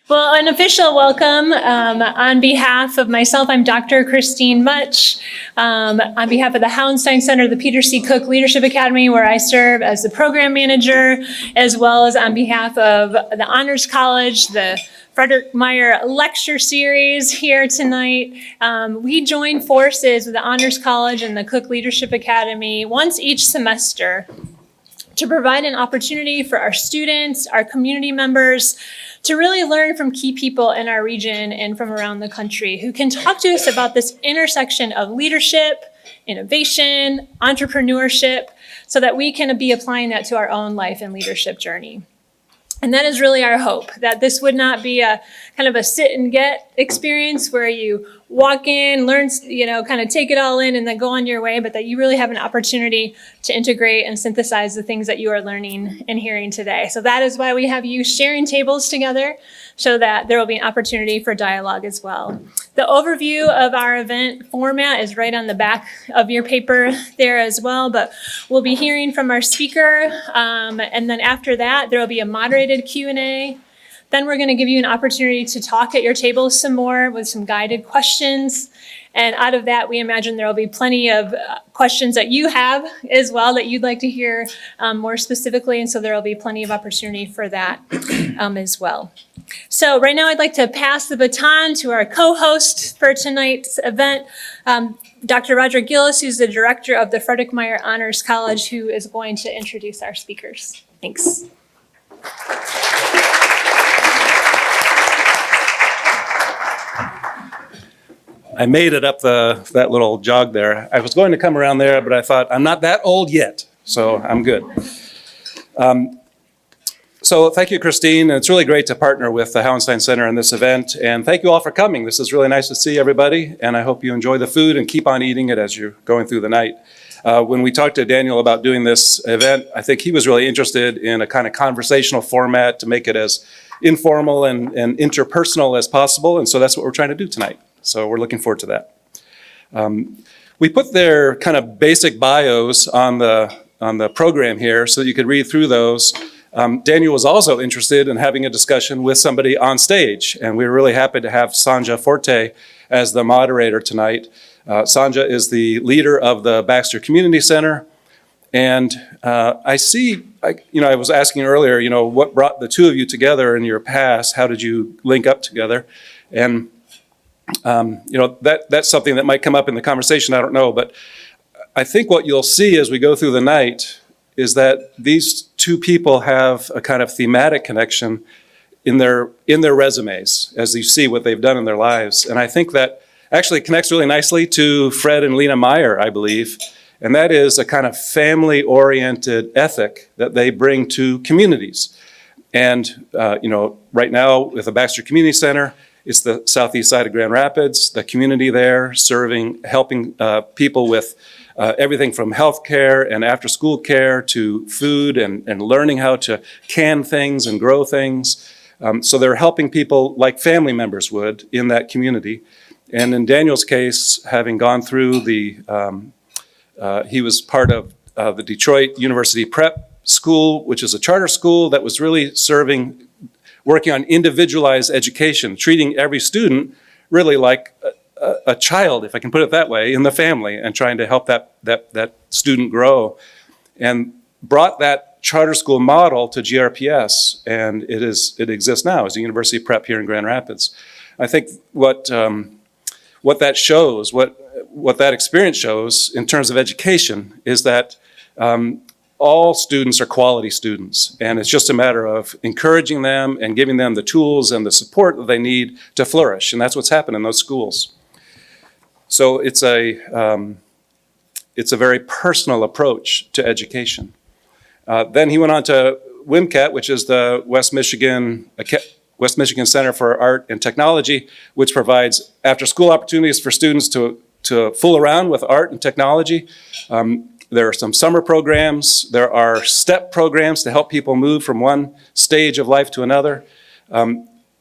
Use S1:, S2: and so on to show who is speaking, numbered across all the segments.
S1: Well, an official welcome on behalf of myself. I'm Dr. Christine Mutch. On behalf of the Houndstein Center, the Peter C. Cook Leadership Academy, where I serve as the program manager, as well as on behalf of the Honors College, the Frederik Meijer Lecture Series here tonight. We join forces with the Honors College and the Cook Leadership Academy once each semester to provide an opportunity for our students, our community members, to really learn from key people in our region and from around the country who can talk to us about this intersection of leadership, innovation, entrepreneurship, so that we can be applying that to our own life and leadership journey. And that is really our hope, that this would not be a kind of a sit and get experience where you walk in, learn, kind of take it all in and then go on your way, but that you really have an opportunity to integrate and synthesize the things that you are learning and hearing today. So that is why we have you sharing tables together, so that there will be an opportunity for dialogue as well. The overview of our event format is right on the back of your paper there as well, but we'll be hearing from our speaker, and then after that, there will be a moderated Q&A. Then we're going to give you an opportunity to talk at your table some more with some guided questions. And out of that, we imagine there will be plenty of questions that you have as well that you'd like to hear more specifically. And so there will be plenty of opportunity for that as well. So right now, I'd like to pass the baton to our co-host for tonight's event, Dr. Roger Gillis, who's the director of the Frederik Meijer Honors College, who is going to introduce our speakers. Thanks.
S2: I made it up that little jog there. I was going to come around there, but I thought I'm not that old yet, so I'm good. So thank you, Christine. And it's really great to partner with the Houndstein Center in this event. And thank you all for coming. This is really nice to see everybody. And I hope you enjoy the food and keep on eating it as you're going through the night. When we talked to Daniel about doing this event, I think he was really interested in a kind of conversational format to make it as informal and interpersonal as possible. And so that's what we're trying to do tonight. So we're looking forward to that. We put their kind of basic bios on the program here so that you could read through those. Daniel was also interested in having a discussion with somebody on stage, and we're really happy to have Sanja Forte as the moderator tonight. Sanja is the leader of the Baxter Community Center, and I was asking earlier, what brought the two of you together in your past? How did you link up together? And that's something that might come up in the conversation, I don't know, but I think what you'll see as we go through the night is that these two people have a kind of thematic connection in their resumes as you see what they've done in their lives. And I think that actually connects really nicely to Fred and Lena Meijer, I believe, and that is a kind of family-oriented ethic that they bring to communities. And, right now with the Baxter Community Center, it's the southeast side of Grand Rapids, the community there helping people with everything from healthcare and after-school care to food and learning how to can things and grow things. So they're helping people like family members would in that community. And in Daniel's case, having gone through he was part of the Detroit University Prep School, which is a charter school that was really working on individualized education, treating every student really like a child, if I can put it that way, in the family, and trying to help that student grow. And brought that charter school model to GRPS, and it exists now as a university prep here in Grand Rapids. I think what that shows, what that experience shows in terms of education is that all students are quality students, and it's just a matter of encouraging them and giving them the tools and the support that they need to flourish, and that's what's happened in those schools. So it's a very personal approach to education. Then he went on to WMCAT, which is the West Michigan Center for Art and Technology, which provides after-school opportunities for students to fool around with art and technology. There are some summer programs. There are STEP programs to help people move from one stage of life to another.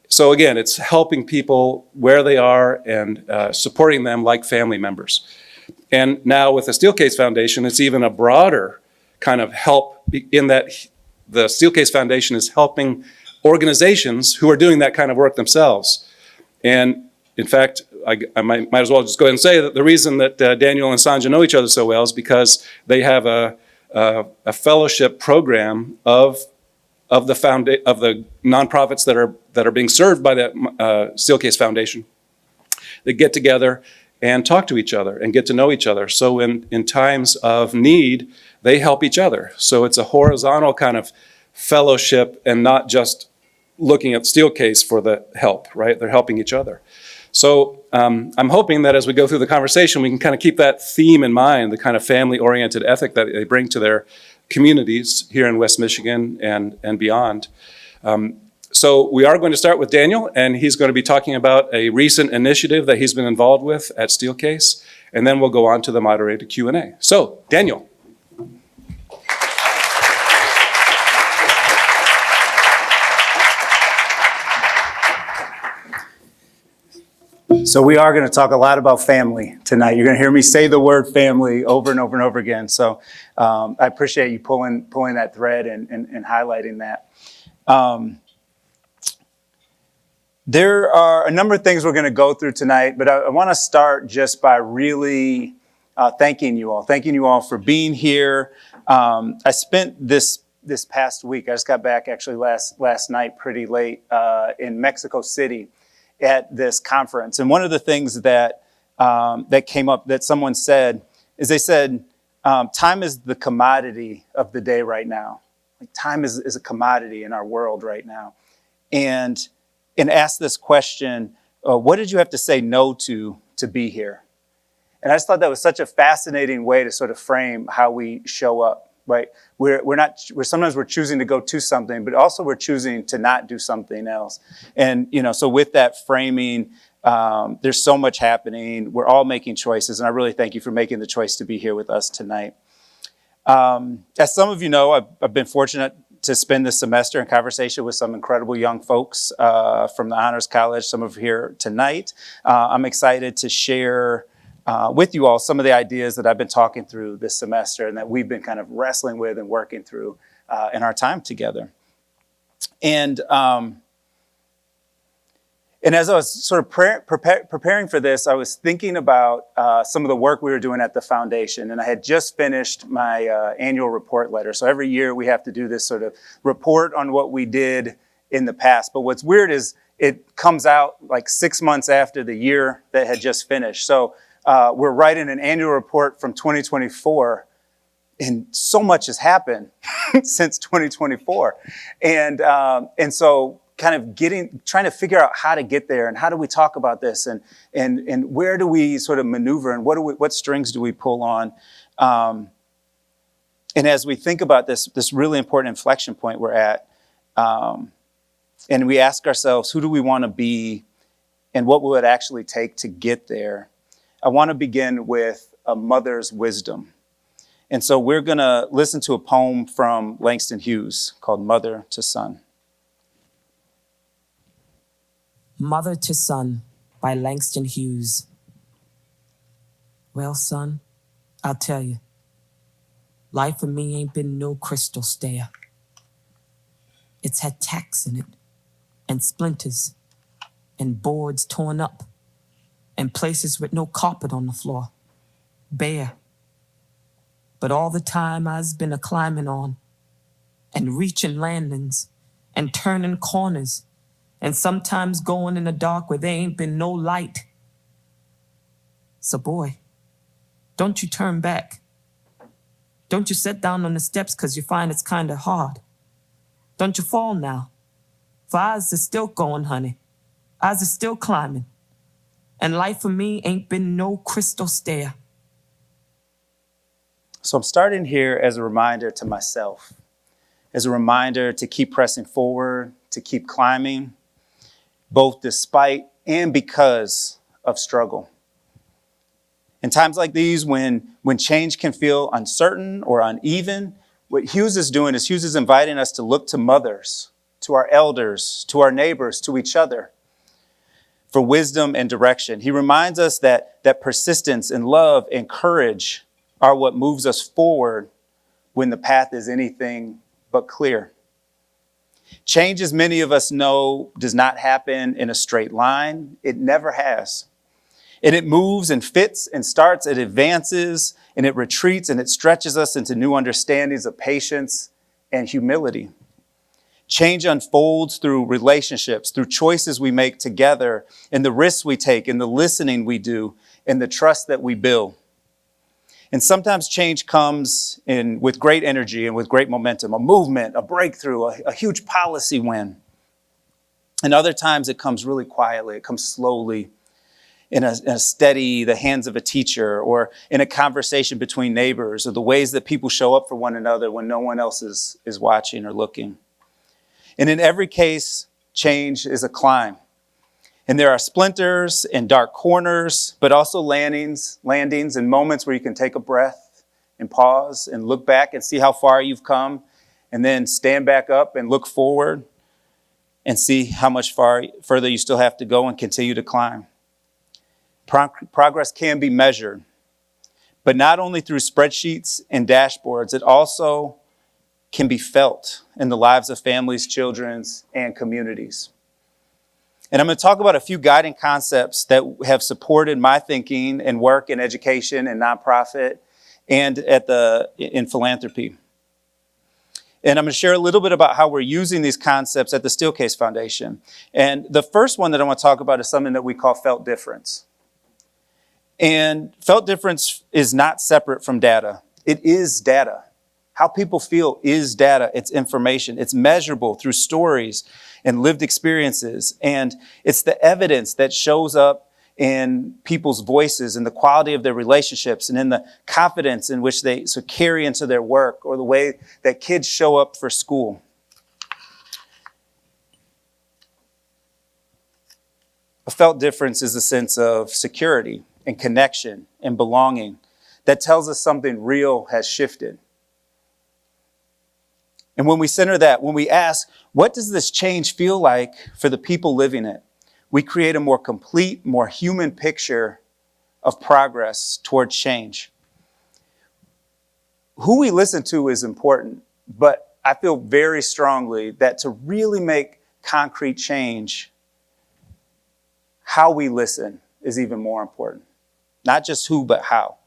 S2: So again, it's helping people where they are and supporting them like family members. And now with the Steelcase Foundation, it's even a broader kind of help in that the Steelcase Foundation is helping organizations who are doing that kind of work themselves. And in fact, I might as well just go ahead and say that the reason that Daniel and Sanja know each other so well is because they have a fellowship program of the nonprofits that are being served by the Steelcase Foundation. They get together and talk to each other and get to know each other. So in times of need, they help each other. So it's a horizontal kind of fellowship and not just looking at Steelcase for the help, right? They're helping each other. So I'm hoping that as we go through the conversation, we can kind of keep that theme in mind, the kind of family-oriented ethic that they bring to their communities here in West Michigan and beyond. So we are going to start with Daniel, and he's going to be talking about a recent initiative that he's been involved with at Steelcase, and then we'll go on to the moderated Q&A. So, Daniel.
S3: So we are going to talk a lot about family tonight. You're going to hear me say the word family over and over and over again. So I appreciate you pulling that thread and highlighting that. There are a number of things we're going to go through tonight, but I want to start just by really thanking you all for being here. I spent this past week, I just got back actually last night pretty late in Mexico City at this conference. And one of the things that came up that someone said is they said, time is the commodity of the day right now. Like time is a commodity in our world right now. And asked this question, what did you have to say no to be here? And I just thought that was such a fascinating way to sort of frame how we show up, right? Sometimes we're choosing to go to something, but also we're choosing to not do something else. And, so with that framing, there's so much happening. We're all making choices. And I really thank you for making the choice to be here with us tonight. As some of you know, I've been fortunate to spend this semester in conversation with some incredible young folks from the Honors College, some of you here tonight. I'm excited to share with you all some of the ideas that I've been talking through this semester and that we've been kind of wrestling with and working through in our time together. And as I was sort of preparing for this, I was thinking about some of the work we were doing at the foundation. And I had just finished my annual report letter. So every year we have to do this sort of report on what we did in the past. But what's weird is it comes out like 6 months after the year that had just finished. So we're writing an annual report from 2024. And so much has happened since 2024. And so kind of trying to figure out how to get there and how do we talk about this and where do we sort of maneuver and what strings do we pull on? And as we think about this really important inflection point we're at, and we ask ourselves, who do we want to be and what will it actually take to get there? I want to begin with a mother's wisdom. And so we're going to listen to a poem from Langston Hughes called Mother to Son.
S4: Mother to Son by Langston Hughes. Well, son, I'll tell you, life for me ain't been no crystal stair. It's had tacks in it, and splinters, and boards torn up, and places with no carpet on the floor, bare. But all the time I's been a-climbing on, and reaching landings, and turning corners, and sometimes going in the dark where there ain't been no light. So boy, don't you turn back. Don't you sit down on the steps 'cause you find it's kinda hard. Don't you fall now, for I's is still going, honey. I's is still climbing. And life for me ain't been no crystal stair.
S3: So I'm starting here as a reminder to myself, as a reminder to keep pressing forward, to keep climbing, both despite and because of struggle. In times like these, when change can feel uncertain or uneven, what Hughes is doing is Hughes is inviting us to look to mothers, to our elders, to our neighbors, to each other for wisdom and direction. He reminds us that persistence and love and courage are what moves us forward when the path is anything but clear. Change, as many of us know, does not happen in a straight line. It never has. And it moves and fits and starts, it advances and it retreats and it stretches us into new understandings of patience and humility. Change unfolds through relationships, through choices we make together, and the risks we take, and the listening we do, and the trust that we build. And sometimes change comes in with great energy and with great momentum, a movement, a breakthrough, a huge policy win. And other times it comes really quietly, it comes slowly, in a steady, the hands of a teacher, or in a conversation between neighbors, or the ways that people show up for one another when no one else is watching or looking. And in every case, change is a climb. And there are splinters and dark corners, but also landings and moments where you can take a breath and pause and look back and see how far you've come, and then stand back up and look forward and see how much further you still have to go and continue to climb. Progress can be measured, but not only through spreadsheets and dashboards, it also can be felt in the lives of families, children, and communities. And I'm going to talk about a few guiding concepts that have supported my thinking and work in education and nonprofit and in philanthropy. And I'm going to share a little bit about how we're using these concepts at the Steelcase Foundation. And the first one that I want to talk about is something that we call felt difference. And felt difference is not separate from data. It is data. How people feel is data. It's information. It's measurable through stories and lived experiences. And it's the evidence that shows up in people's voices and the quality of their relationships and in the confidence in which they carry into their work, or the way that kids show up for school. A felt difference is a sense of security and connection and belonging that tells us something real has shifted. And when we center that, when we ask, what does this change feel like for the people living it? We create a more complete, more human picture of progress toward change. Who we listen to is important, but I feel very strongly that to really make concrete change, how we listen is even more important. Not just who, but how.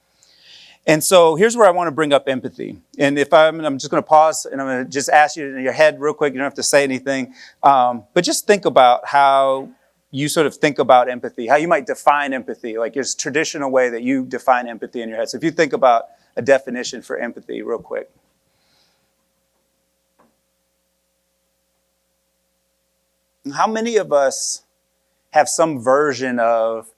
S3: And so here's where I want to bring up empathy. And I'm just going to pause and I'm going to just ask you in your head real quick. You don't have to say anything. But just think about how you sort of think about empathy, how you might define empathy. Like there's a traditional way that you define empathy in your head. So if you think about a definition for empathy real quick. How many of us have some version of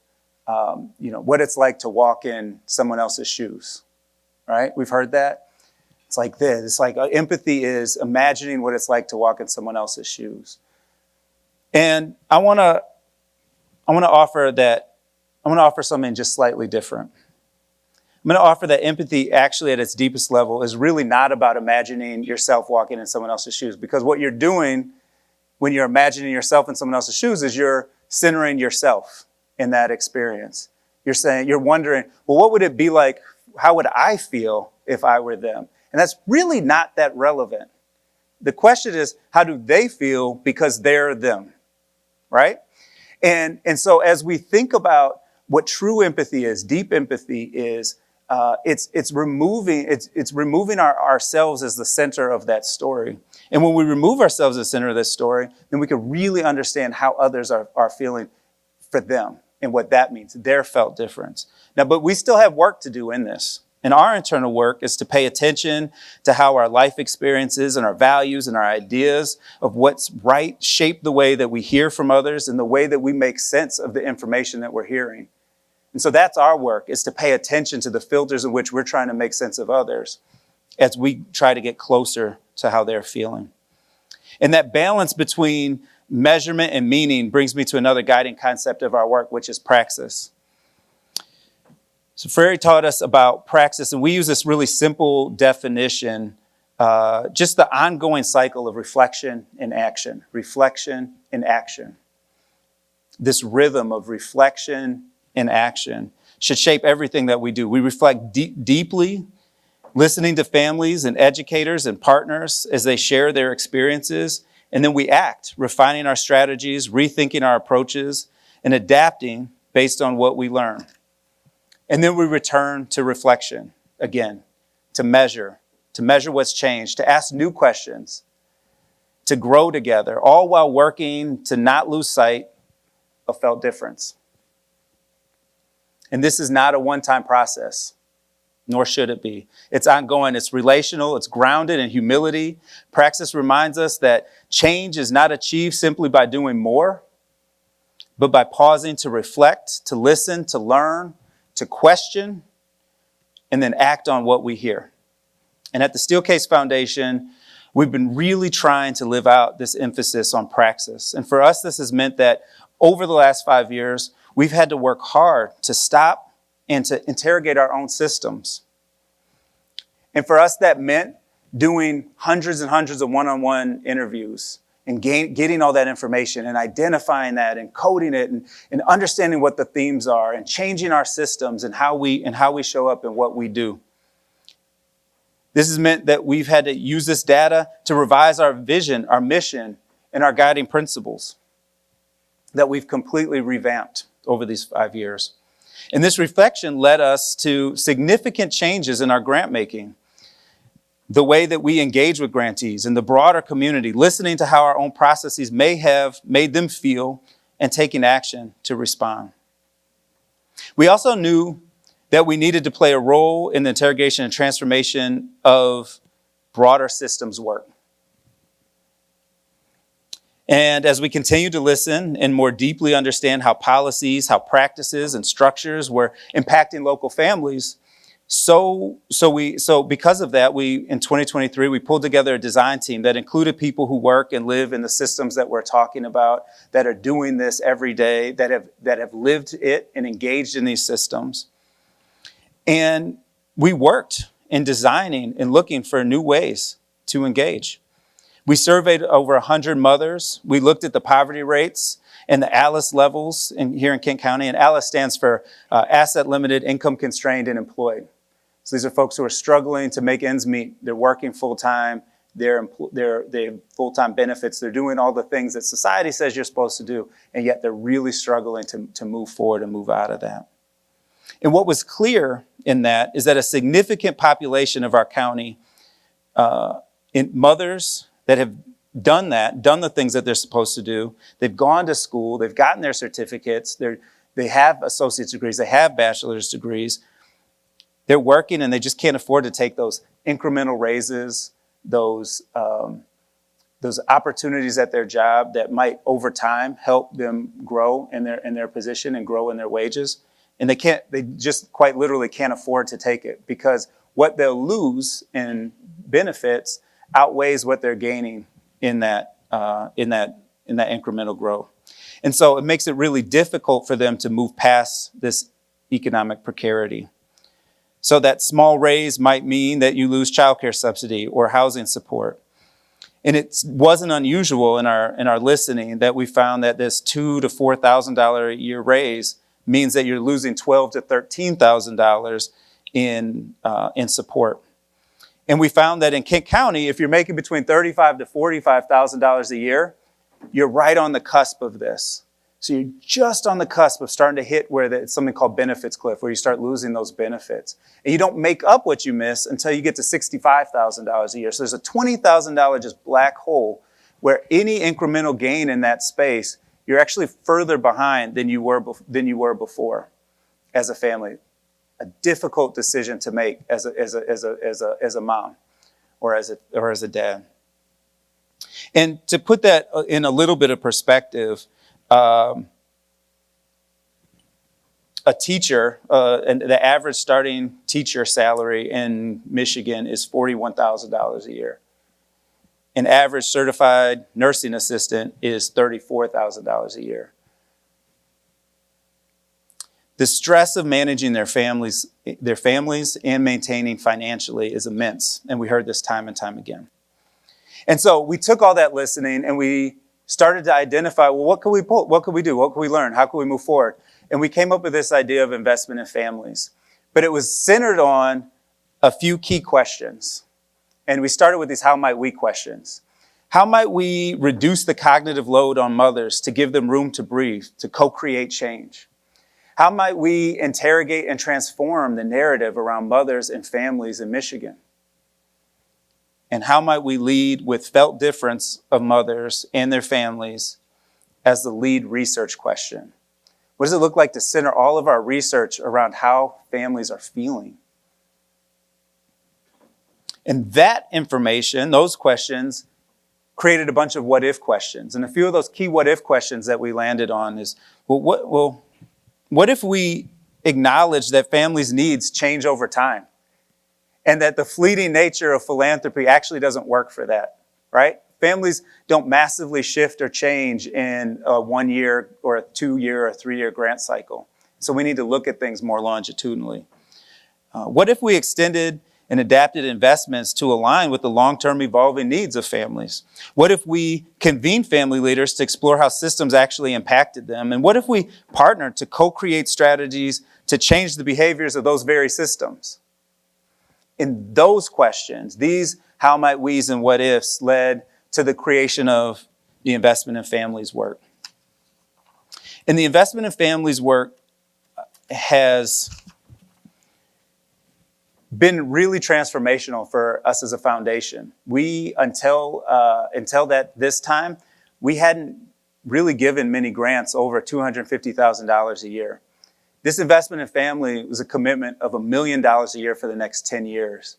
S3: what it's like to walk in someone else's shoes, right? We've heard that. It's like this. It's like empathy is imagining what it's like to walk in someone else's shoes. And I want to offer something just slightly different. I'm going to offer that empathy actually at its deepest level is really not about imagining yourself walking in someone else's shoes, because what you're doing when you're imagining yourself in someone else's shoes is you're centering yourself in that experience. You're wondering, well, what would it be like? How would I feel if I were them? And that's really not that relevant. The question is, how do they feel because they're them, right? And so as we think about what true empathy is, deep empathy is, it's removing ourselves as the center of that story. And when we remove ourselves as the center of this story, then we can really understand how others are feeling for them and what that means, their felt difference. Now, but we still have work to do in this. And our internal work is to pay attention to how our life experiences and our values and our ideas of what's right shape the way that we hear from others and the way that we make sense of the information that we're hearing. And so that's our work, is to pay attention to the filters in which we're trying to make sense of others as we try to get closer to how they're feeling. And that balance between measurement and meaning brings me to another guiding concept of our work, which is praxis. So Frederik taught us about praxis, and we use this really simple definition, just the ongoing cycle of reflection and action. Reflection and action. This rhythm of reflection and action should shape everything that we do. We reflect deeply, listening to families and educators and partners as they share their experiences And then we act, refining our strategies, rethinking our approaches, and adapting based on what we learn. And then we return to reflection again, to measure what's changed, to ask new questions, to grow together, all while working to not lose sight of felt difference. And this is not a one-time process, nor should it be. It's ongoing, it's relational, it's grounded in humility. Praxis reminds us that change is not achieved simply by doing more, but by pausing to reflect, to listen, to learn, to question, and then act on what we hear. And at the Steelcase Foundation, we've been really trying to live out this emphasis on praxis. And for us, this has meant that over the last 5 years, we've had to work hard to stop and to interrogate our own systems. And for us, that meant doing hundreds and hundreds of one-on-one interviews and getting all that information and identifying that and coding it and understanding what the themes are and changing our systems and how we show up and what we do. This has meant that we've had to use this data to revise our vision, our mission, and our guiding principles that we've completely revamped over these 5 years. And this reflection led us to significant changes in our grant making, the way that we engage with grantees and the broader community, listening to how our own processes may have made them feel and taking action to respond. We also knew that we needed to play a role in the interrogation and transformation of broader systems work. And as we continue to listen and more deeply understand how policies, how practices and structures were impacting local families, so because of that, in 2023, we pulled together a design team that included people who work and live in the systems that we're talking about, that are doing this every day, that have lived it and engaged in these systems. And we worked in designing and looking for new ways to engage. We surveyed over 100 mothers. We looked at the poverty rates and the ALICE levels here in Kent County. And ALICE stands for Asset Limited, Income Constrained, and Employed. So these are folks who are struggling to make ends meet. They're working full-time. They have full-time benefits. They're doing all the things that society says you're supposed to do. And yet they're really struggling to move forward and move out of that. And what was clear in that is that a significant population of our county, in mothers that have done the things that they're supposed to do, they've gone to school, they've gotten their certificates, they have associate's degrees, they have bachelor's degrees, they're working and they just can't afford to take those incremental raises, those opportunities at their job that might over time help them grow in their position and grow in their wages. And they just quite literally can't afford to take it because what they'll lose in benefits outweighs what they're gaining in that incremental growth. And so it makes it really difficult for them to move past this economic precarity. So that small raise might mean that you lose childcare subsidy or housing support. And it wasn't unusual in our listening that we found that this $2,000 to $4,000 a year raise means that you're losing $12,000 to $13,000 in support. And we found that in Kent County, if you're making between $35,000 to $45,000 a year, you're right on the cusp of this. So you're just on the cusp of starting to hit where it's something called benefits cliff, where you start losing those benefits. And you don't make up what you miss until you get to $65,000 a year. So there's a $20,000 just black hole where any incremental gain in that space, you're actually further behind than you were before as a family. A difficult decision to make as a mom or as a dad. And to put that in a little bit of perspective, a teacher, and the average starting teacher salary in Michigan is $41,000 a year. An average certified nursing assistant is $34,000 a year. The stress of managing their families and maintaining financially is immense. And we heard this time and time again. And so we took all that listening and we started to identify, well, what can we pull? What can we do? What can we learn? How can we move forward? And we came up with this idea of investment in families. But it was centered on a few key questions. And we started with these how might we questions. How might we reduce the cognitive load on mothers to give them room to breathe, to co-create change? How might we interrogate and transform the narrative around mothers and families in Michigan? And how might we lead with felt difference of mothers and their families as the lead research question? What does it look like to center all of our research around how families are feeling? And that information, those questions, created a bunch of what-if questions. And a few of those key what-if questions that we landed on is, what if we acknowledge that families' needs change over time? And that the fleeting nature of philanthropy actually doesn't work for that, right? Families don't massively shift or change in a 1 year or a 2 year or 3 year grant cycle. So we need to look at things more longitudinally. What if we extended and adapted investments to align with the long-term evolving needs of families? What if we convened family leaders to explore how systems actually impacted them? And what if we partnered to co-create strategies to change the behaviors of those very systems? In those questions, these how might we's and what ifs led to the creation of the Investment in Families work. And the Investment in Families work has been really transformational for us as a foundation. We, until that this time, we hadn't really given many grants over $250,000 a year. This Investment in Family was a commitment of $1 million a year for the next 10 years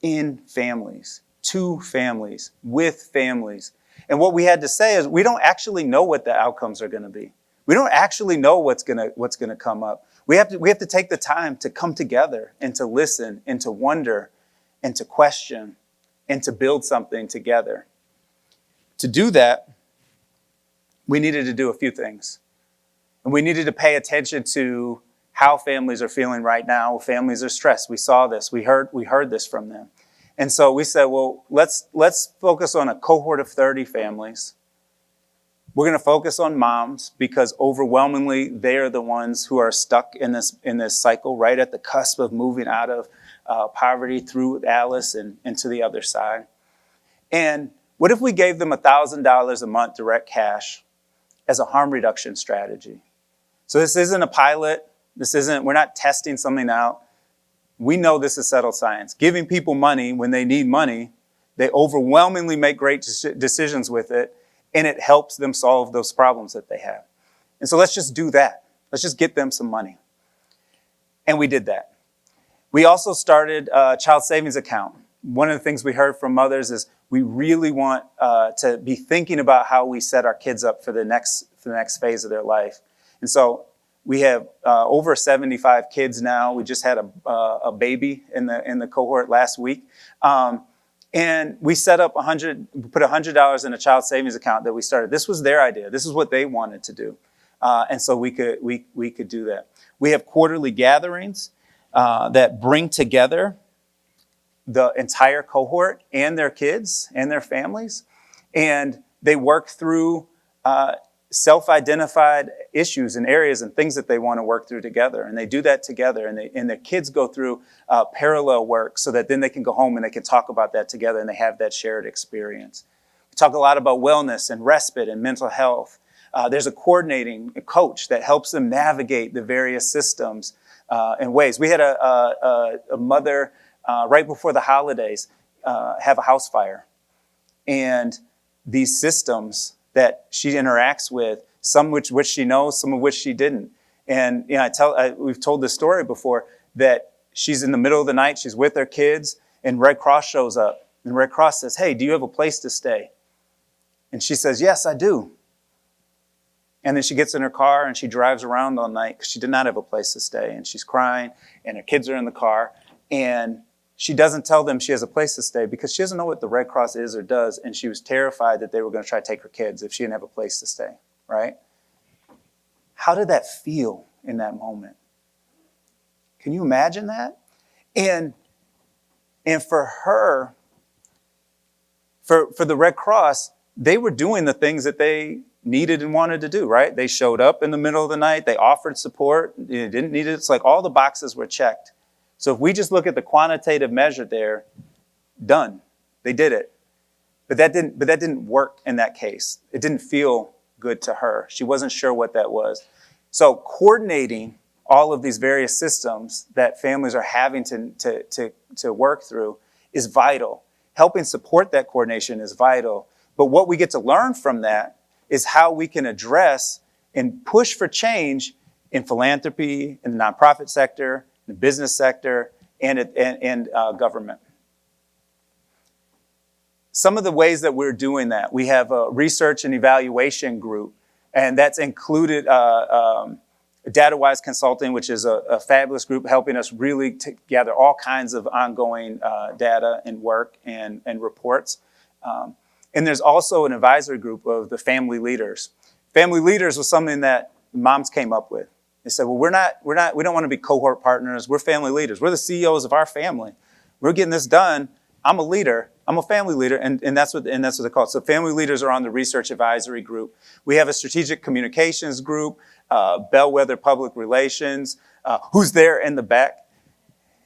S3: in families, to families, with families. And what we had to say is we don't actually know what the outcomes are going to be. We don't actually know what's going to come up. We have to take the time to come together and to listen and to wonder and to question and to build something together. To do that, we needed to do a few things. And we needed to pay attention to how families are feeling right now. Families are stressed. We saw this. We heard this from them. And so we said, well, let's focus on a cohort of 30 families. We're going to focus on moms because overwhelmingly they are the ones who are stuck in this cycle, right at the cusp of moving out of poverty through Alice and to the other side. And what if we gave them $1,000 a month direct cash as a harm reduction strategy? So this isn't a pilot. We're not testing something out. We know this is settled science. Giving people money when they need money, they overwhelmingly make great decisions with it, and it helps them solve those problems that they have. And so let's just do that. Let's just get them some money. And we did that. We also started a child savings account. One of the things we heard from mothers is we really want to be thinking about how we set our kids up for the next phase of their life. And so we have over 75 kids now. We just had a baby in the cohort last week. And we set up we put $100 in a child savings account that we started. This was their idea. This is what they wanted to do. And so we could do that. We have quarterly gatherings that bring together the entire cohort and their kids and their families. And they work through self-identified issues and areas and things that they want to work through together. And they do that together. And the kids go through parallel work so that then they can go home and they can talk about that together and they have that shared experience. We talk a lot about wellness and respite and mental health. There's a coordinating coach that helps them navigate the various systems and ways. We had a mother right before the holidays have a house fire. And these systems that she interacts with, some which she knows, some of which she didn't. And we've told this story before that she's in the middle of the night, she's with her kids, and Red Cross shows up. And Red Cross says, "Hey, do you have a place to stay?" And she says, "Yes, I do." And then she gets in her car and she drives around all night because she did not have a place to stay. And she's crying and her kids are in the car. And she doesn't tell them she has a place to stay because she doesn't know what the Red Cross is or does. And she was terrified that they were going to try to take her kids if she didn't have a place to stay, right? How did that feel in that moment? Can you imagine that? And for her, for the Red Cross, they were doing the things that they needed and wanted to do, right? They showed up in the middle of the night. They offered support. They didn't need it. It's like all the boxes were checked. So if we just look at the quantitative measure there, done. They did it. But that didn't work in that case. It didn't feel good to her. She wasn't sure what that was. So coordinating all of these various systems that families are having to work through is vital. Helping support that coordination is vital. But what we get to learn from that is how we can address and push for change in philanthropy, in the nonprofit sector, in the business sector, and government. Some of the ways that we're doing that, we have a research and evaluation group, and that's included DataWise Consulting, which is a fabulous group helping us really gather all kinds of ongoing data and work and reports. And there's also an advisory group of the family leaders. Family leaders was something that moms came up with. They said, well, we don't want to be cohort partners. We're family leaders. We're the CEOs of our family. We're getting this done. I'm a leader. I'm a family leader, and that's what they're called. So family leaders are on the research advisory group. We have a strategic communications group, Bellwether Public Relations, who's there in the back,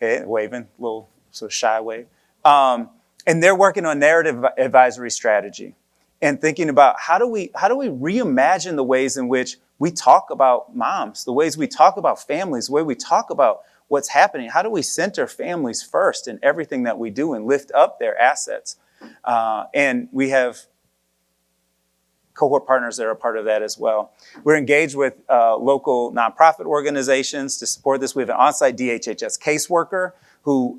S3: waving, a little sort of shy wave. And they're working on narrative advisory strategy and thinking about how do we reimagine the ways in which we talk about moms, the ways we talk about families, the way we talk about what's happening. How do we center families first in everything that we do and lift up their assets? And we have cohort partners that are part of that as well. We're engaged with local nonprofit organizations to support this. We have an on-site DHHS caseworker who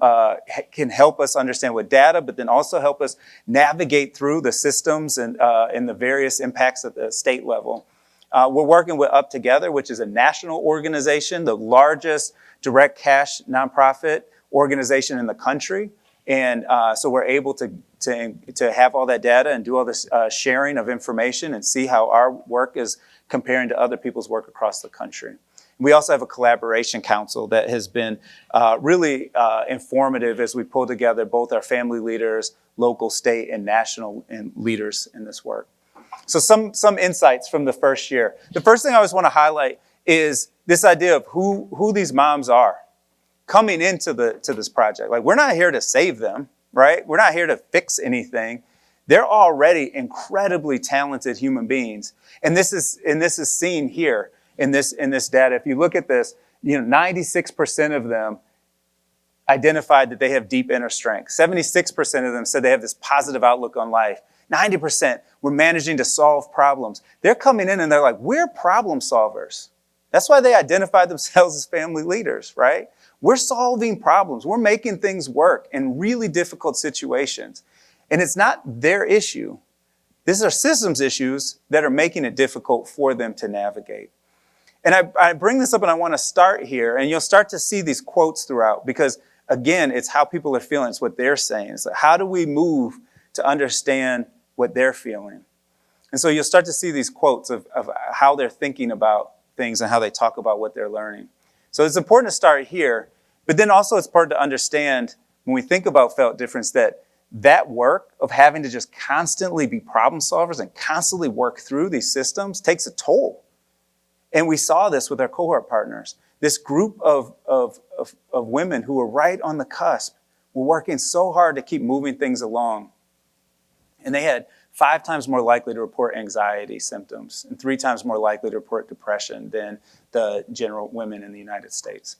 S3: can help us understand what data, but then also help us navigate through the systems and the various impacts at the state level. We're working with Up Together, which is a national organization, the largest direct cash nonprofit organization in the country. And so we're able to have all that data and do all this sharing of information and see how our work is comparing to other people's work across the country. We also have a collaboration council that has been really informative as we pull together both our family leaders, local, state, and national leaders in this work. So some insights from the first year. The first thing I always want to highlight is this idea of who these moms are coming into this project. Like, we're not here to save them, right? We're not here to fix anything. They're already incredibly talented human beings. And this is seen here in this data. If you look at this, 96% of them identified that they have deep inner strength. 76% of them said they have this positive outlook on life. 90% were managing to solve problems. They're coming in and they're like, we're problem solvers. That's why they identify themselves as family leaders, right? We're solving problems. We're making things work in really difficult situations. And it's not their issue. These are systems issues that are making it difficult for them to navigate. And I bring this up and I want to start here, and you'll start to see these quotes throughout because, again, it's how people are feeling. It's what they're saying. It's like, how do we move to understand what they're feeling? And so you'll start to see these quotes of how they're thinking about things and how they talk about what they're learning. So it's important to start here, but then also it's important to understand when we think about felt difference that work of having to just constantly be problem solvers and constantly work through these systems takes a toll. And we saw this with our cohort partners. This group of women who were right on the cusp were working so hard to keep moving things along. And they had 5 times more likely to report anxiety symptoms and 3 times more likely to report depression than the general women in the United States.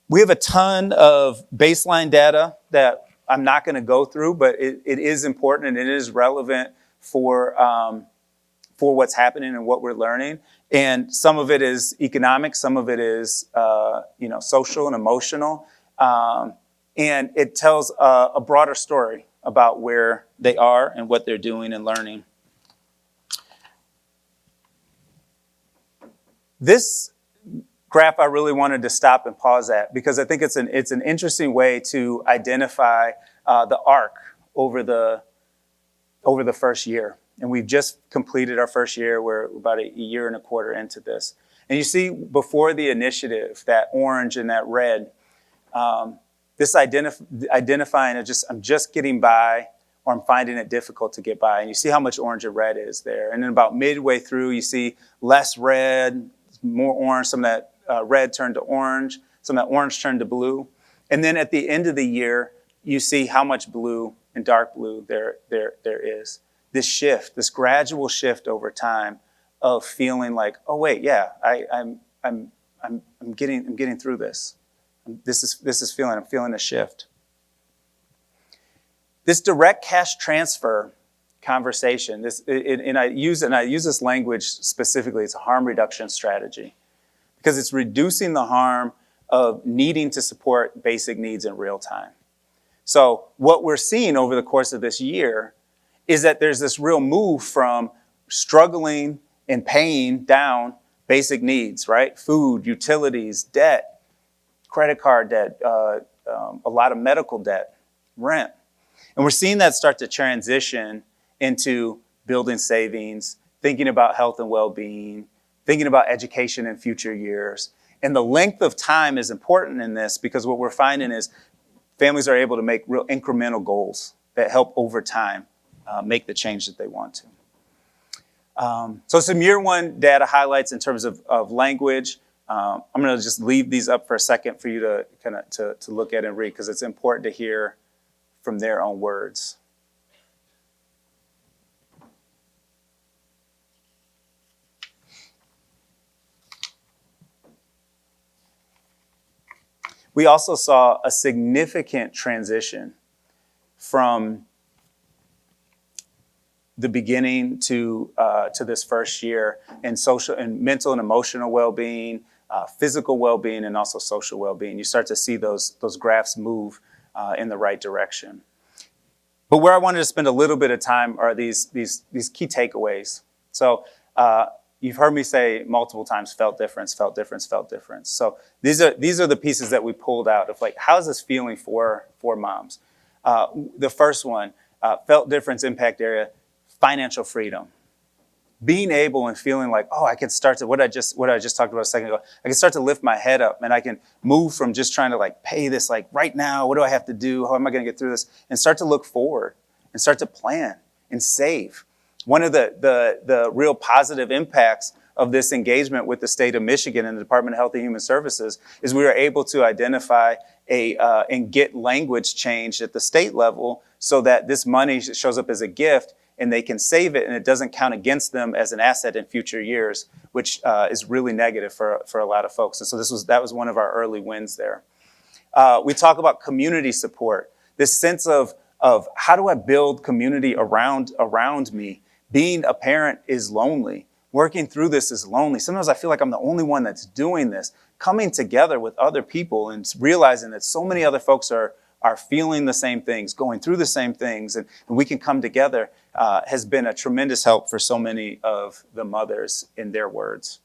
S3: We have a ton of baseline data that I'm not going to go through, but it is important and it is relevant for what's happening and what we're learning. And some of it is economic, some of it is social and emotional. And it tells a broader story about where they are and what they're doing and learning. This graph I really wanted to stop and pause at because I think it's an interesting way to identify the arc over the first year. And we've just completed our first year. We're about a year and a quarter into this. And you see before the initiative, that orange and that red, this identifying I'm just getting by or I'm finding it difficult to get by. And you see how much orange and red is there. And then about midway through, you see less red, more orange, some of that red turned to orange, some of that orange turned to blue. And then at the end of the year, you see how much blue and dark blue there is. This shift, this gradual shift over time of feeling like, oh wait, yeah, I'm getting through this. I'm feeling a shift. This direct cash transfer conversation, I use this language specifically, it's a harm reduction strategy, because it's reducing the harm of needing to support basic needs in real time. So what we're seeing over the course of this year is that there's this real move from struggling and paying down basic needs, right? Food, utilities, debt, credit card debt, a lot of medical debt, rent. And we're seeing that start to transition into building savings, thinking about health and well-being, thinking about education in future years. And the length of time is important in this, because what we're finding is families are able to make real incremental goals that help over time make the change that they want to. So some year one data highlights in terms of language. I'm going to just leave these up for a second for you to kind of to look at and read, because it's important to hear from their own words. We also saw a significant transition from the beginning to this first year in social and mental and emotional well-being, physical well-being, and also social well-being. You start to see those graphs move in the right direction. But where I wanted to spend a little bit of time are these key takeaways. So you've heard me say multiple times, felt difference, felt difference, felt difference. So these are the pieces that we pulled out of, like, how is this feeling for moms? The first one, felt difference impact area, financial freedom. Being able and feeling like, oh, I can start to, what I just talked about a second ago, I can start to lift my head up, and I can move from just trying to like pay this, like right now, what do I have to do? How am I going to get through this? And start to look forward and start to plan and save. One of the real positive impacts of this engagement with the state of Michigan and the Department of Health and Human Services is we were able to identify and get language changed at the state level so that this money shows up as a gift and they can save it and it doesn't count against them as an asset in future years, which is really negative for a lot of folks. And so that was one of our early wins there. We talk about community support, this sense of how do I build community around me? Being a parent is lonely. Working through this is lonely. Sometimes I feel like I'm the only one that's doing this. Coming together with other people and realizing that so many other folks are feeling the same things, going through the same things, and we can come together has been a tremendous help for so many of the mothers in their words.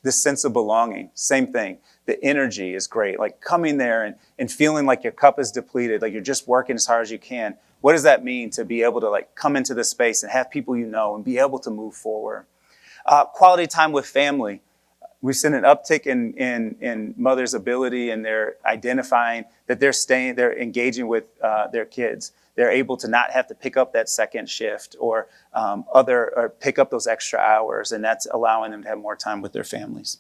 S3: This sense of belonging, same thing. The energy is great. Like coming there and feeling like your cup is depleted, like you're just working as hard as you can. What does that mean to be able to like come into this space and have people you know and be able to move forward? Quality time with family. We've seen an uptick in mothers' ability, and they're identifying that they're engaging with their kids. They're able to not have to pick up that second shift or pick up those extra hours, and that's allowing them to have more time with their families.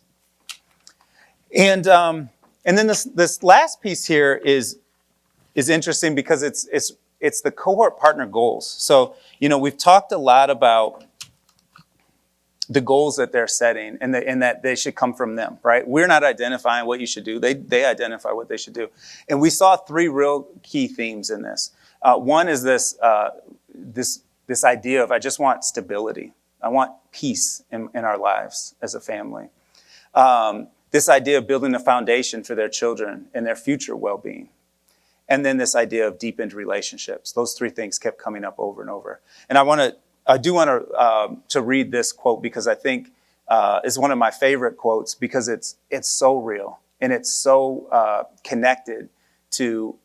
S3: And then this last piece here is interesting because it's the cohort partner goals. So we've talked a lot about the goals that they're setting and that they should come from them, right? We're not identifying what you should do. They identify what they should do. And we saw three real key themes in this. One is this idea of I just want stability. I want peace in our lives as a family. This idea of building a foundation for their children and their future well-being. And then this idea of deepened relationships. Those three things kept coming up over and over. And I do want to read this quote because I think is one of my favorite quotes because it's so real and it's so connected to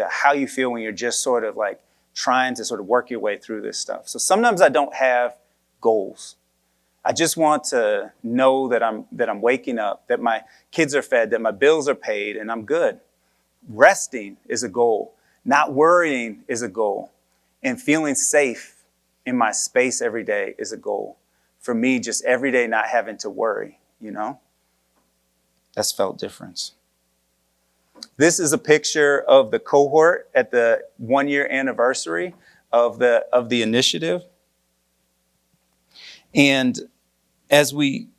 S3: how you feel when you're just sort of like trying to sort of work your way through this stuff. So sometimes I don't have goals. I just want to know that I'm waking up, that my kids are fed, that my bills are paid, and I'm good. Resting is a goal. Not worrying is a goal. And feeling safe in my space every day is a goal. For me, just every day not having to worry, And that's felt difference. This is a picture of the cohort at the 1-year anniversary of the initiative. And as we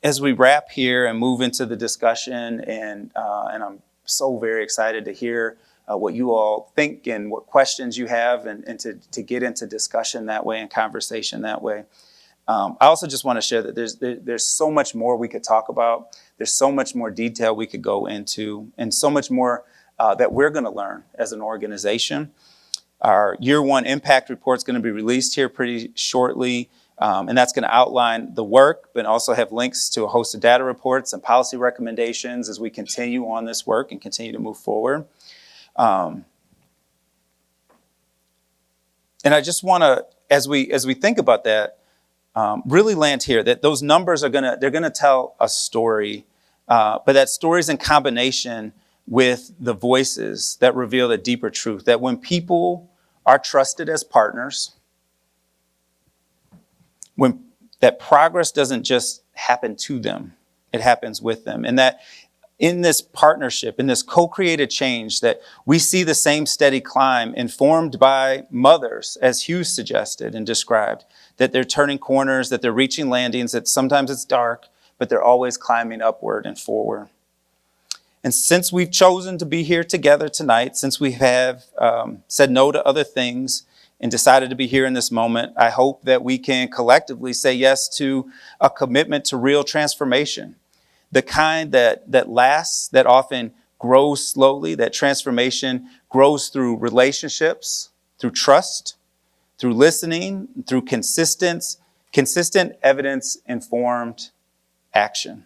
S3: wrap here and move into the discussion, and I'm so very excited to hear what you all think and what questions you have, and to get into discussion that way and conversation that way. I also just want to share that there's so much more we could talk about. There's so much more detail we could go into, and so much more that we're going to learn as an organization. Our year 1 impact report is going to be released here pretty shortly, and that's going to outline the work, but also have links to a host of data reports and policy recommendations as we continue on this work and continue to move forward. And I just want to, as we think about that, really land here that those numbers they're gonna tell a story, but that story is in combination with the voices that reveal a deeper truth, that when people are trusted as partners, when that progress doesn't just happen to them, it happens with them. And that in this partnership, in this co-created change, that we see the same steady climb informed by mothers, as Hugh suggested and described, that they're turning corners, that they're reaching landings, that sometimes it's dark, but they're always climbing upward and forward. And since we've chosen to be here together tonight, since we have said no to other things and decided to be here in this moment, I hope that we can collectively say yes to a commitment to real transformation. The kind that lasts, that often grows slowly, that transformation grows through relationships, through trust, through listening, through consistent evidence-informed action.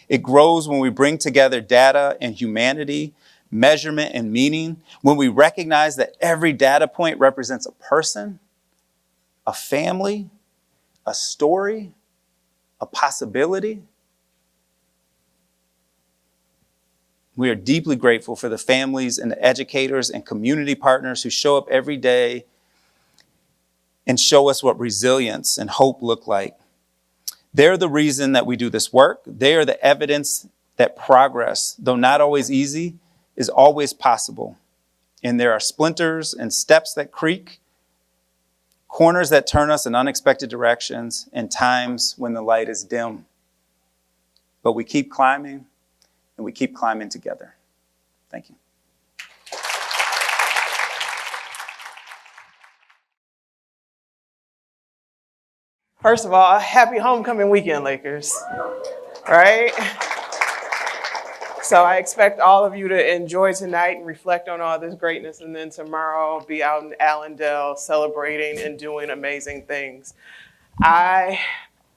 S3: It grows when we bring together data and humanity, measurement and meaning, when we recognize that every data point represents a person, a family, a story, a possibility. We are deeply grateful for the families and the educators and community partners who show up every day and show us what resilience and hope look like. They're the reason that we do this work. They are the evidence that progress, though not always easy, is always possible. And there are splinters and steps that creak, corners that turn us in unexpected directions, and times when the light is dim. But we keep climbing, and we keep climbing together. Thank you.
S5: First of all, happy homecoming weekend, Lakers. Right? So I expect all of you to enjoy tonight and reflect on all this greatness, and then tomorrow be out in Allendale celebrating and doing amazing things. I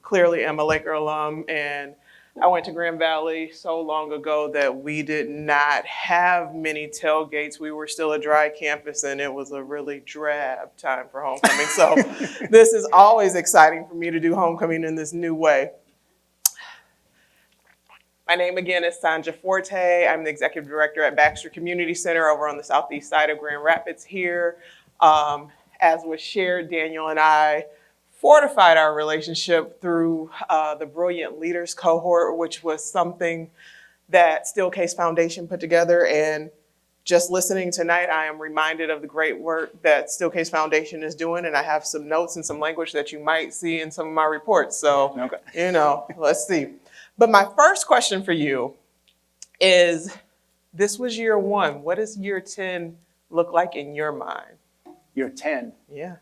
S5: clearly am a Laker alum, and I went to Grand Valley so long ago that we did not have many tailgates. We were still a dry campus, and it was a really drab time for homecoming. So this is always exciting for me to do homecoming in this new way. My name again is Sandra Forte. I'm the executive director at Baxter Community Center over on the southeast side of Grand Rapids here. As was shared, Daniel and I fortified our relationship through the Brilliant Leaders cohort, which was something that Steelcase Foundation put together. And just listening tonight, I am reminded of the great work that Steelcase Foundation is doing. And I have some notes and some language that you might see in some of my reports. So, let's see. But my first question for you is, this was year 1. What does year 10 look like in your mind?
S3: Year 10.
S5: Yeah.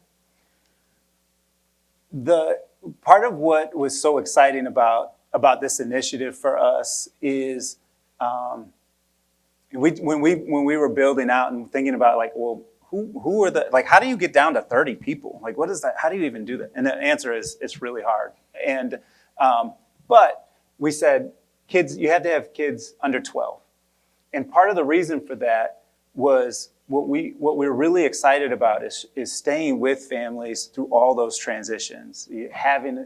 S3: The part of what was so exciting about this initiative for us is when we were building out and thinking about who are the, how do you get down to 30 people? What is that? How do you even do that? And the answer is it's really hard. And but we said kids, you had to have kids under 12. And part of the reason for that was what we're really excited about is staying with families through all those transitions, having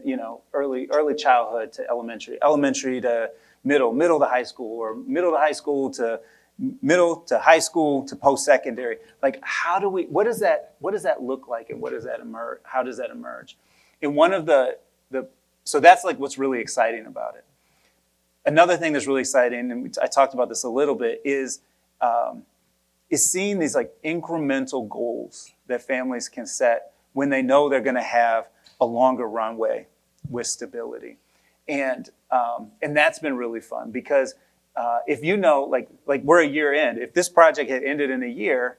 S3: early childhood to elementary to middle to high school, or middle to high school to high school to post-secondary. What does that look like, and what does that emerge? How does that emerge? And one of so that's what's really exciting about it. Another thing that's really exciting, and I talked about this a little bit, is seeing these like incremental goals that families can set when they know they're going to have a longer runway with stability. And that's been really fun because if you know, like we're a year in, if this project had ended in a year,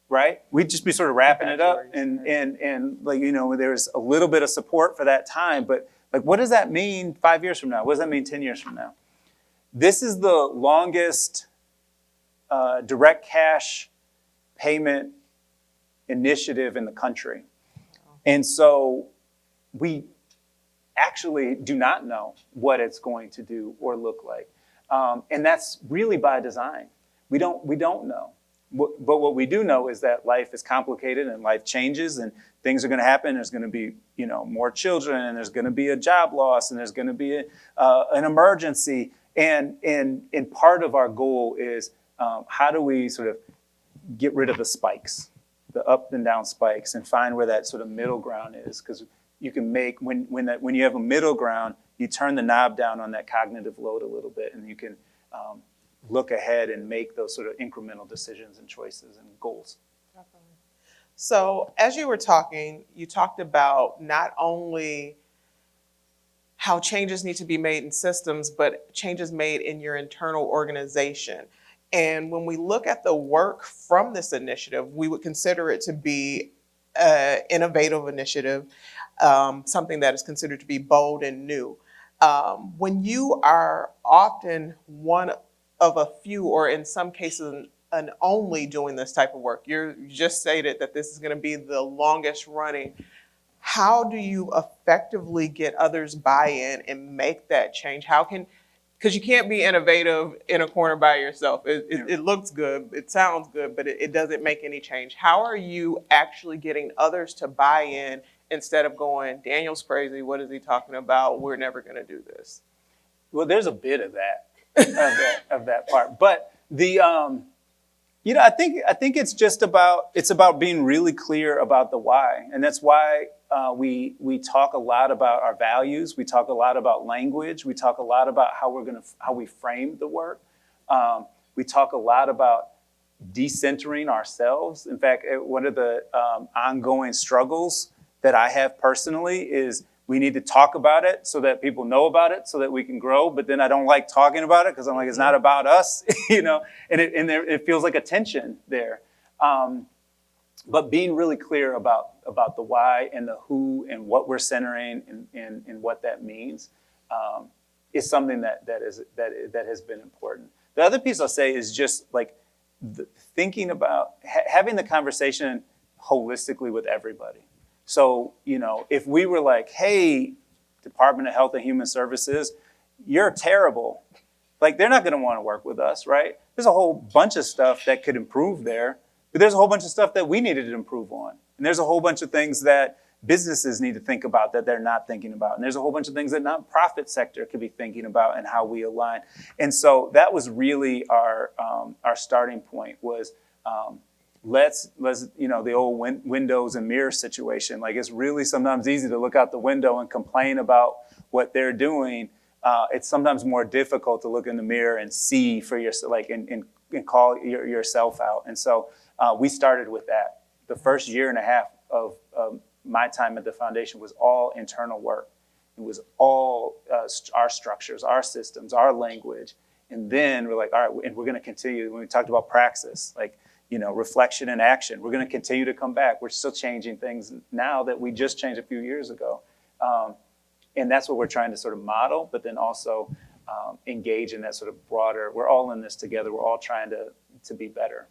S3: right, we'd just be sort of wrapping it up and like, you know, there's a little bit of support for that time, but like, what does that mean 5 years from now? What does that mean 10 years from now? This is the longest direct cash payment initiative in the country. And so we actually do not know what it's going to do or look like. And that's really by design. We don't know. But what we do know is that life is complicated and life changes and things are going to happen. There's going to be, you know, more children and there's going to be a job loss and there's going to be an emergency. And part of our goal is how do we sort of get rid of the spikes, the up and down spikes, and find where that sort of middle ground is. Because you can make, when you have a middle ground, you turn the knob down on that cognitive load a little bit and you can look ahead and make those sort of incremental decisions and choices and goals.
S5: Definitely. So as you were talking, you talked about not only how changes need to be made in systems, but changes made in your internal organization. And when we look at the work from this initiative, we would consider it to be an innovative initiative, something that is considered to be bold and new. When you are often one of a few, or in some cases, an only doing this type of work, you just stated that this is going to be the longest running. How do you effectively get others buy-in and make that change? Because you can't be innovative in a corner by yourself. It looks good, it sounds good, but it doesn't make any change. How are you actually getting others to buy in instead of going, Daniel's crazy, what is he talking about? We're never going to do this.
S3: Well, there's a bit of that, of that part. But the, you know, I think it's just about being really clear about the why. And that's why we talk a lot about our values. We talk a lot about language. We talk a lot about how we frame the work. We talk a lot about decentering ourselves. In fact, one of the ongoing struggles that I have personally is we need to talk about it so that people know about it so that we can grow. But then I don't like talking about it because I'm like, it's not about us, you know, and it feels like a tension there. But being really clear about the why and the who and what we're centering and what that means is something that has been important. The other piece I'll say is just like thinking about having the conversation holistically with everybody. So, you know, if we were like, hey, Department of Health and Human Services, you're terrible. Like, they're not going to want to work with us, right? There's a whole bunch of stuff that could improve there, but there's a whole bunch of stuff that we needed to improve on. And there's a whole bunch of things that businesses need to think about that they're not thinking about. And there's a whole bunch of things that nonprofit sector could be thinking about and how we align. And so that was really our starting point was, let's you know, the old windows and mirrors situation. Like, it's really sometimes easy to look out the window and complain about what they're doing. It's sometimes more difficult to look in the mirror and see for yourself, like, and call yourself out. And so we started with that. The first year and a half of my time at the foundation was all internal work. It was all our structures, our systems, our language. And then we're like, all right, and we're going to continue. When we talked about praxis, like, you know, reflection and action, we're going to continue to come back. We're still changing things now that we just changed a few years ago. And that's what we're trying to sort of model, but then also engage in that sort of broader, we're all in this together. We're all trying to be better.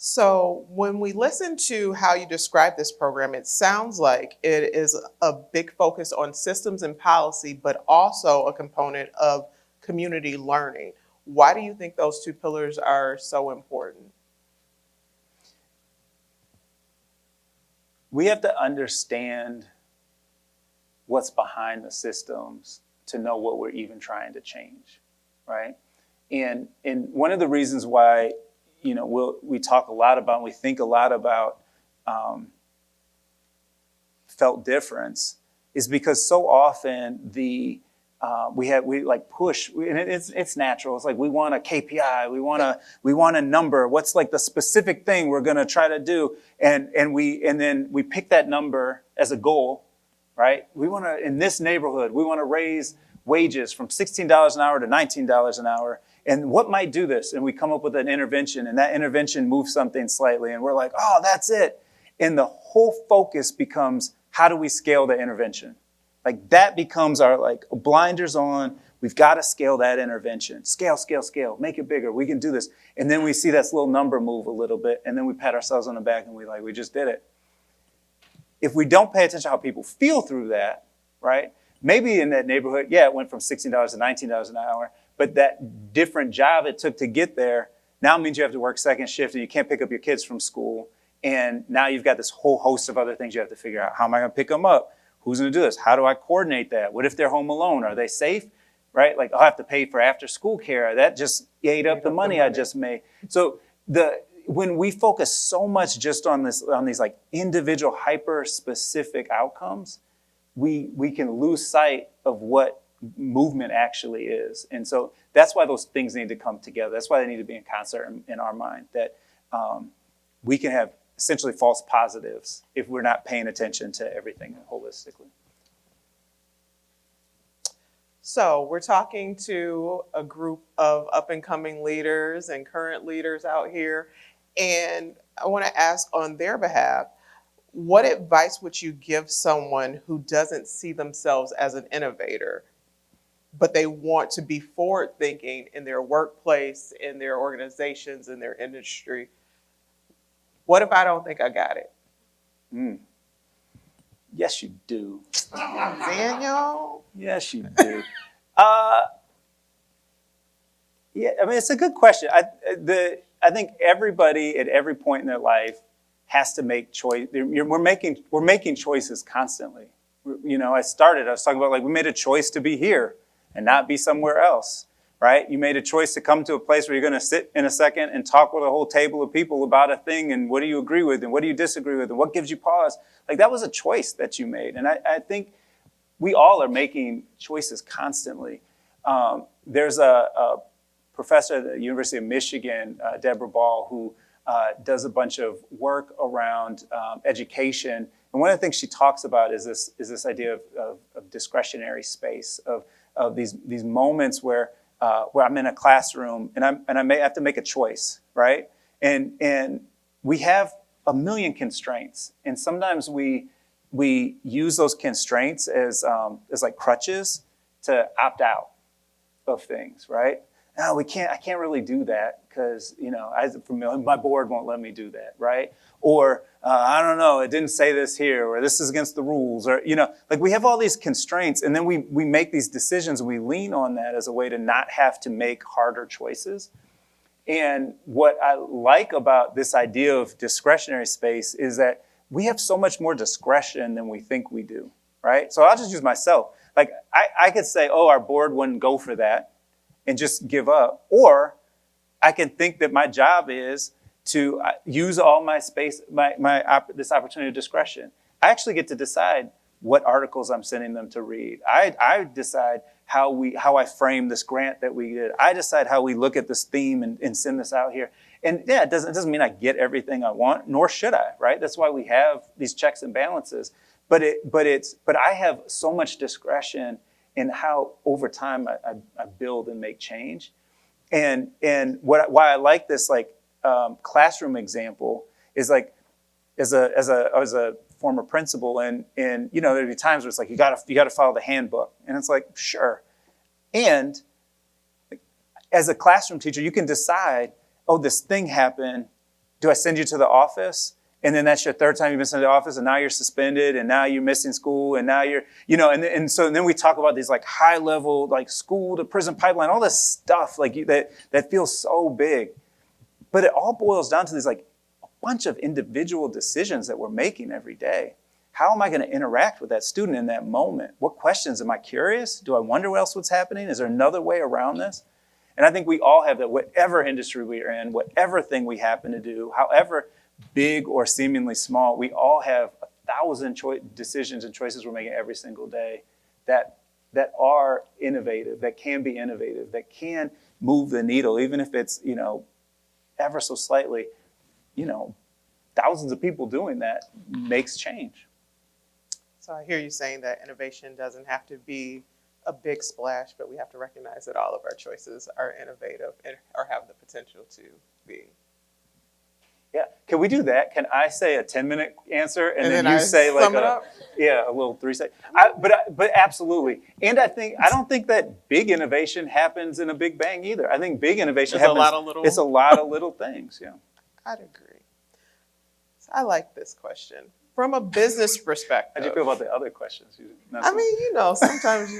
S5: So when we listen to how you describe this program, it sounds like it is a big focus on systems and policy, but also a component of community learning. Why do you think those two pillars are so important?
S3: We have to understand what's behind the systems to know what we're even trying to change, right? And one of the reasons why, you know, we talk a lot about, we think a lot about felt difference is because so often the we like push, and it's natural. It's like we want a KPI, we want a number. What's like the specific thing we're going to try to do, and then we pick that number as a goal, right? We want to, in this neighborhood, we want to raise wages from $16 an hour to $19 an hour. And what might do this? And we come up with an intervention, and that intervention moves something slightly, and we're like, oh, that's it. And the whole focus becomes, how do we scale the intervention? Like that becomes our like blinders on. We've got to scale that intervention. Scale, scale, scale. Make it bigger. We can do this. And then we see that little number move a little bit, and then we pat ourselves on the back and we just did it. If we don't pay attention to how people feel through that, right? Maybe in that neighborhood, yeah, it went from $16 to $19 an hour, but that different job it took to get there now means you have to work second shift and you can't pick up your kids from school. And now you've got this whole host of other things you have to figure out. How am I going to pick them up? Who's going to do this? How do I coordinate that? What if they're home alone? Are they safe? Right? Like, I'll have to pay for after school care. That just ate up the money I just made. So when we focus so much just on these like individual hyper specific outcomes, we can lose sight of what movement actually is. And so that's why those things need to come together. That's why they need to be in concert in our mind, that we can have essentially false positives if we're not paying attention to everything holistically.
S5: So we're talking to a group of up-and-coming leaders and current leaders out here, and I want to ask on their behalf, what advice would you give someone who doesn't see themselves as an innovator, but they want to be forward-thinking in their workplace, in their organizations, in their industry? What if I don't think I got it?
S3: Yes, you do.
S5: Daniel?
S3: Yes, you do. Yeah, I mean, it's a good question. I think everybody at every point in their life has to make choice. We're making choices constantly. You know, I was talking about like we made a choice to be here and not be somewhere else, right? You made a choice to come to a place where you're going to sit in a second and talk with a whole table of people about a thing, and what do you agree with and what do you disagree with and what gives you pause. Like that was a choice that you made. And I think we all are making choices constantly. There's a professor at the University of Michigan, Deborah Ball, who does a bunch of work around education. And one of the things she talks about is this idea of discretionary space, of these moments where I'm in a classroom and I may have to make a choice, right? And we have a million constraints, and sometimes we use those constraints as like crutches to opt out of things, right? No, I can't really do that because, you know, my board won't let me do that, right? Or, I don't know, it didn't say this here, or this is against the rules, or, you know, like we have all these constraints, and then we make these decisions, and we lean on that as a way to not have to make harder choices. And what I like about this idea of discretionary space is that we have so much more discretion than we think we do, right? So I'll just use myself. Like I could say, oh, our board wouldn't go for that, and just give up. Or I can think that my job is to use all my space, this opportunity of discretion. I actually get to decide what articles I'm sending them to read. I decide how I frame this grant that we did. I decide how we look at this theme and send this out here. And yeah, it doesn't mean I get everything I want, nor should I, right? That's why we have these checks and balances. But I have so much discretion in how over time I build and make change. And why I like this classroom example is like as a former principal, and you know, there'd be times where it's like you gotta follow the handbook, and it's like sure. And as a classroom teacher, you can decide, oh, this thing happened. Do I send you to the office? And then that's your third time you've been sent to the office, and now you're suspended, and now you're missing school, and now you're, you know, and so then we talk about these like high level, like school to prison pipeline, all this stuff like that feels so big. But it all boils down to these like a bunch of individual decisions that we're making every day. How am I going to interact with that student in that moment? What questions? Am I curious? Do I wonder what else was happening? Is there another way around this? And I think we all have that, whatever industry we are in, whatever thing we happen to do, however big or seemingly small, we all have 1,000 decisions and choices we're making every single day that that are innovative, that can be innovative, that can move the needle, even if it's, ever so slightly, thousands of people doing that makes change.
S5: So I hear you saying that innovation doesn't have to be a big splash, but we have to recognize that all of our choices are innovative and or have the potential to be.
S3: Yeah, can we do that? Can I say a 10-minute answer and then you
S5: I
S3: say like
S5: sum it up?
S3: a little 3-second? But absolutely. And I don't think that big innovation happens in a big bang either. I think big innovation
S5: It's a
S3: happens.
S5: lot of little-
S3: It's a lot of little things. Yeah.
S5: I'd agree. So I like this question. From a business perspective.
S3: How do you feel about the other questions?
S5: I mean, sometimes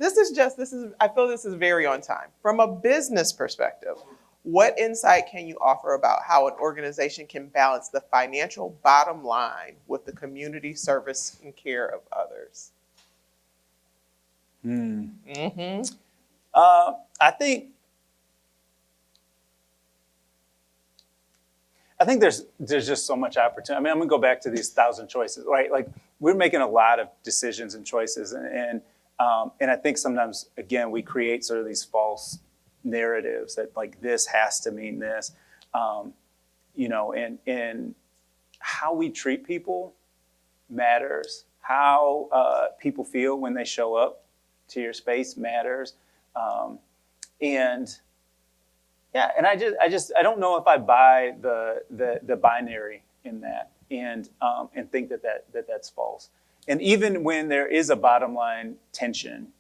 S5: I feel this is very on time. From a business perspective, what insight can you offer about how an organization can balance the financial bottom line with the community service and care of others?
S3: I think there's just so much opportunity. I mean, I'm gonna go back to these 1,000 choices, right? Like we're making a lot of decisions and choices, and I think sometimes again we create sort of these false narratives that like this has to mean this, and how we treat people matters. How people feel when they show up to your space matters, and I don't know if I buy the binary in that, and think that's false. And even when there is a bottom line tension,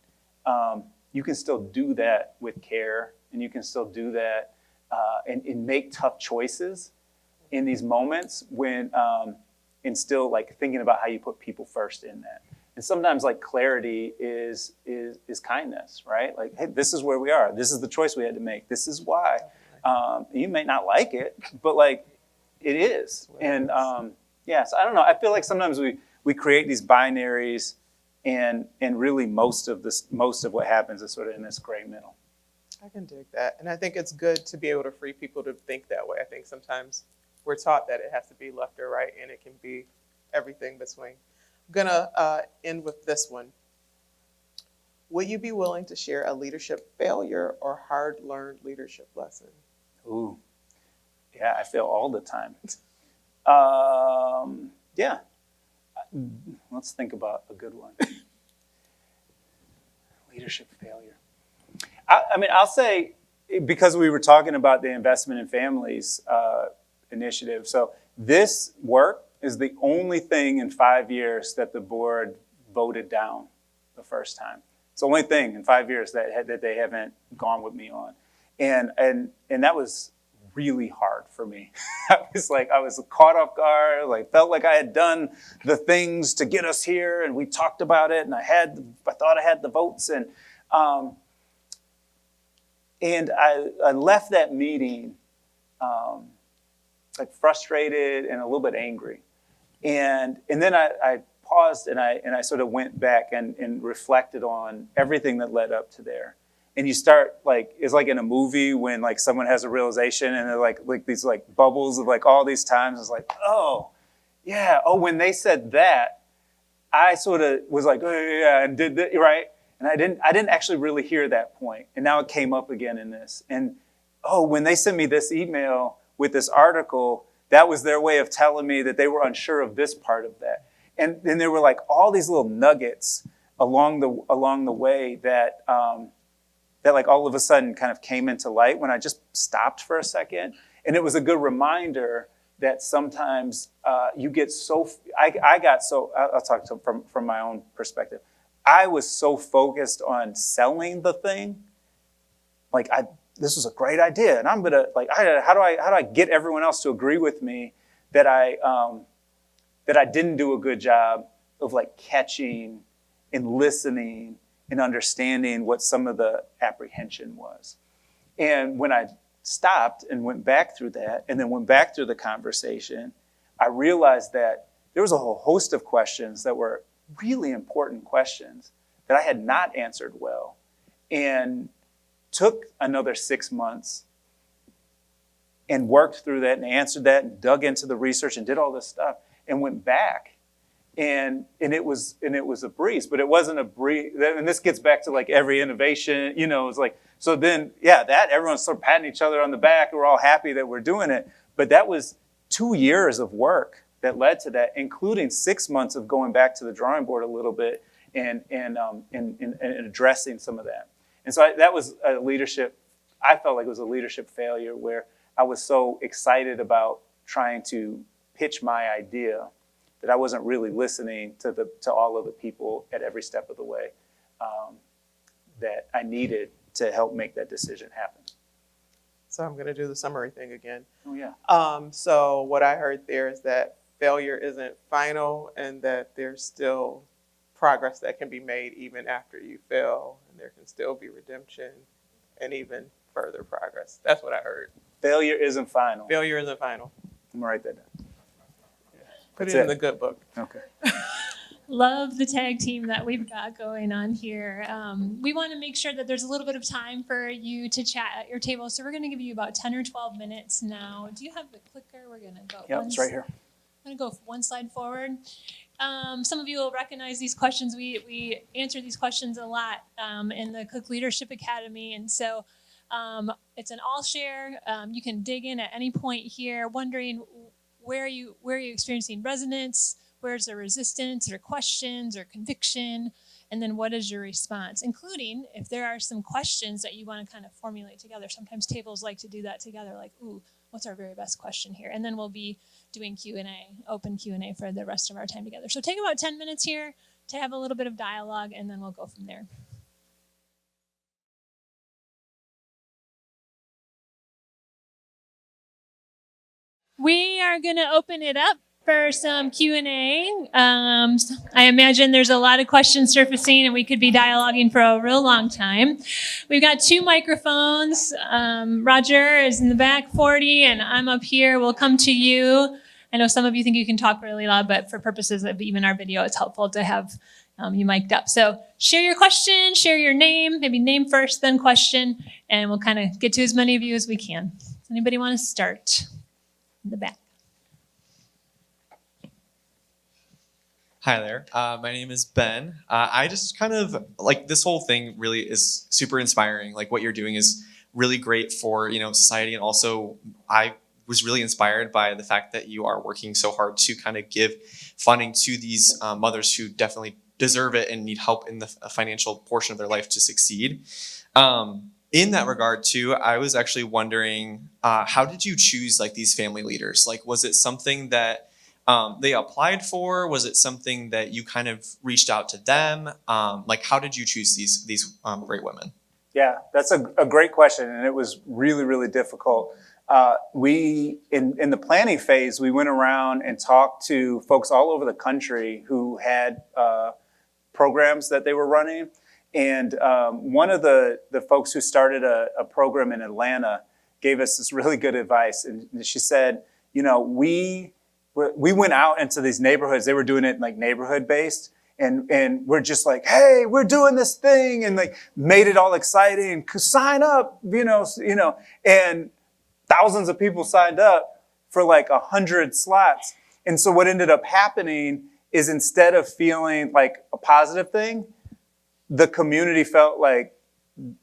S3: you can still do that with care, and you can still do that and make tough choices in these moments when and still like thinking about how you put people first in that. And sometimes like clarity is kindness, right? Like, hey, this is where we are. This is the choice we had to make. This is why. You may not like it, but like it is. And so I don't know. I feel like sometimes we create these binaries, and really most of what happens is sort of in this gray middle.
S5: I can dig that. And I think it's good to be able to free people to think that way. I think sometimes we're taught that it has to be left or right, and it can be everything between. I'm gonna end with this one. Would you be willing to share a leadership failure or hard-learned leadership lesson?
S3: Ooh, yeah, I fail all the time. Yeah, let's think about a good one. Leadership failure. I mean, I'll say, because we were talking about the investment in families initiative. So this work is the only thing in 5 years that the board voted down the first time. It's the only thing in 5 years that they haven't gone with me on. And that was really hard for me. I was caught off guard, like felt like I had done the things to get us here, and we talked about it, and I thought I had the votes, and I left that meeting like frustrated and a little bit angry. And then I paused and I sort of went back and reflected on everything that led up to there. And you start like, it's like in a movie when like someone has a realization and they're like these like bubbles of like all these times. It's like, oh yeah, when they said that, I sort of was like, oh yeah, and did that, right? And I didn't actually really hear that point. And now it came up again in this. And when they sent me this email with this article, that was their way of telling me that they were unsure of this part of that. And then there were like all these little nuggets along the way that like all of a sudden kind of came into light when I just stopped for a second. And it was a good reminder that sometimes you get so, I'll talk from my own perspective. I was so focused on selling the thing, like this was a great idea, and I'm gonna like, how do I get everyone else to agree with me that I didn't do a good job of like catching and listening and understanding what some of the apprehension was. And when I stopped and went back through that, and then went back through the conversation, I realized that there was a whole host of questions that were really important questions that I had not answered well, and took another 6 months and worked through that and answered that and dug into the research and did all this stuff and went back And it was a breeze, but it wasn't a breeze. And this gets back to like every innovation, it's like, so then, that everyone's sort of patting each other on the back. We're all happy that we're doing it. But that was 2 years of work that led to that, including 6 months of going back to the drawing board a little bit and addressing some of that. And so that was a leadership, I felt like it was a leadership failure where I was so excited about trying to pitch my idea that I wasn't really listening to all of the people at every step of the way that I needed to help make that decision happen.
S5: So I'm going to do the summary thing again.
S3: Oh, yeah.
S5: So what I heard there is that failure isn't final and that there's still progress that can be made even after you fail, and there can still be redemption and even further progress. That's what I heard.
S3: Failure isn't final.
S5: Failure isn't final.
S3: I'm going to write that down.
S5: Put
S3: That's
S5: it in
S3: it.
S5: the good book.
S3: Okay.
S1: Love the tag team that we've got going on here. We want to make sure that there's a little bit of time for you to chat at your table. So we're going to give you about 10 or 12 minutes now. Do you have the clicker? We're going to go.
S3: Yeah, it's right here.
S1: I'm going to go one slide forward. Some of you will recognize these questions. We answer these questions a lot in the Cook Leadership Academy. And so it's an all share. You can dig in at any point here, wondering where are you experiencing resonance? Where's the resistance or questions or conviction? And then what is your response? Including if there are some questions that you want to kind of formulate together. Sometimes tables like to do that together, like, ooh, what's our very best question here? And then we'll be doing Q&A, open Q&A for the rest of our time together. So take about 10 minutes here to have a little bit of dialogue, and then we'll go from there. We are going to open it up for some Q&A. I imagine there's a lot of questions surfacing, and we could be dialoguing for a real long time. We've got 2 microphones. Roger is in the back, 40, and I'm up here. We'll come to you. I know some of you think you can talk really loud, but for purposes of even our video, it's helpful to have you mic'd up. So share your question, share your name, maybe name first, then question, and we'll kind of get to as many of you as we can. Does anybody want to start? In the back.
S6: Hi there. My name is Ben. I just kind of like this whole thing really is super inspiring. Like what you're doing is really great for, society. And also I was really inspired by the fact that you are working so hard to kind of give funding to these mothers who definitely deserve it and need help in the financial portion of their life to succeed. In that regard too, I was actually wondering, how did you choose like these family leaders? Like, was it something that they applied for? Was it something that you kind of reached out to them? Like, how did you choose these great women?
S3: Yeah, that's a great question, and it was really, really difficult. We, in the planning phase, we went around and talked to folks all over the country who had programs that they were running. And one of the folks who started a program in Atlanta gave us this really good advice. And she said, we went out into these neighborhoods. They were doing it like neighborhood based. And we're just like, hey, we're doing this thing, and like made it all exciting. Sign up, and thousands of people signed up for like 100 slots. And so what ended up happening is instead of feeling like a positive thing, the community felt like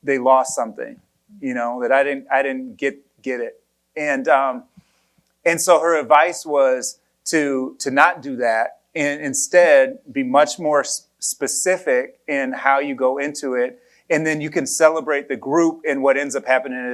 S3: they lost something, that I didn't get it. And so her advice was to not do that and instead be much more specific in how you go into it. And then you can celebrate the group, and what ends up happening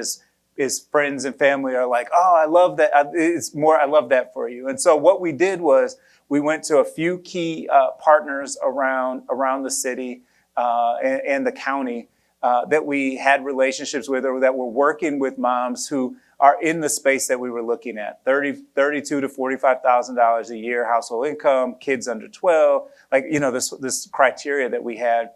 S3: is friends and family are like, oh, I love that. I love that for you. And so what we did was we went to a few key partners around the city and the county that we had relationships with, or that were working with moms who are in the space that we were looking at. $32,000 to $45,000 a year household income, kids under 12, this criteria that we had.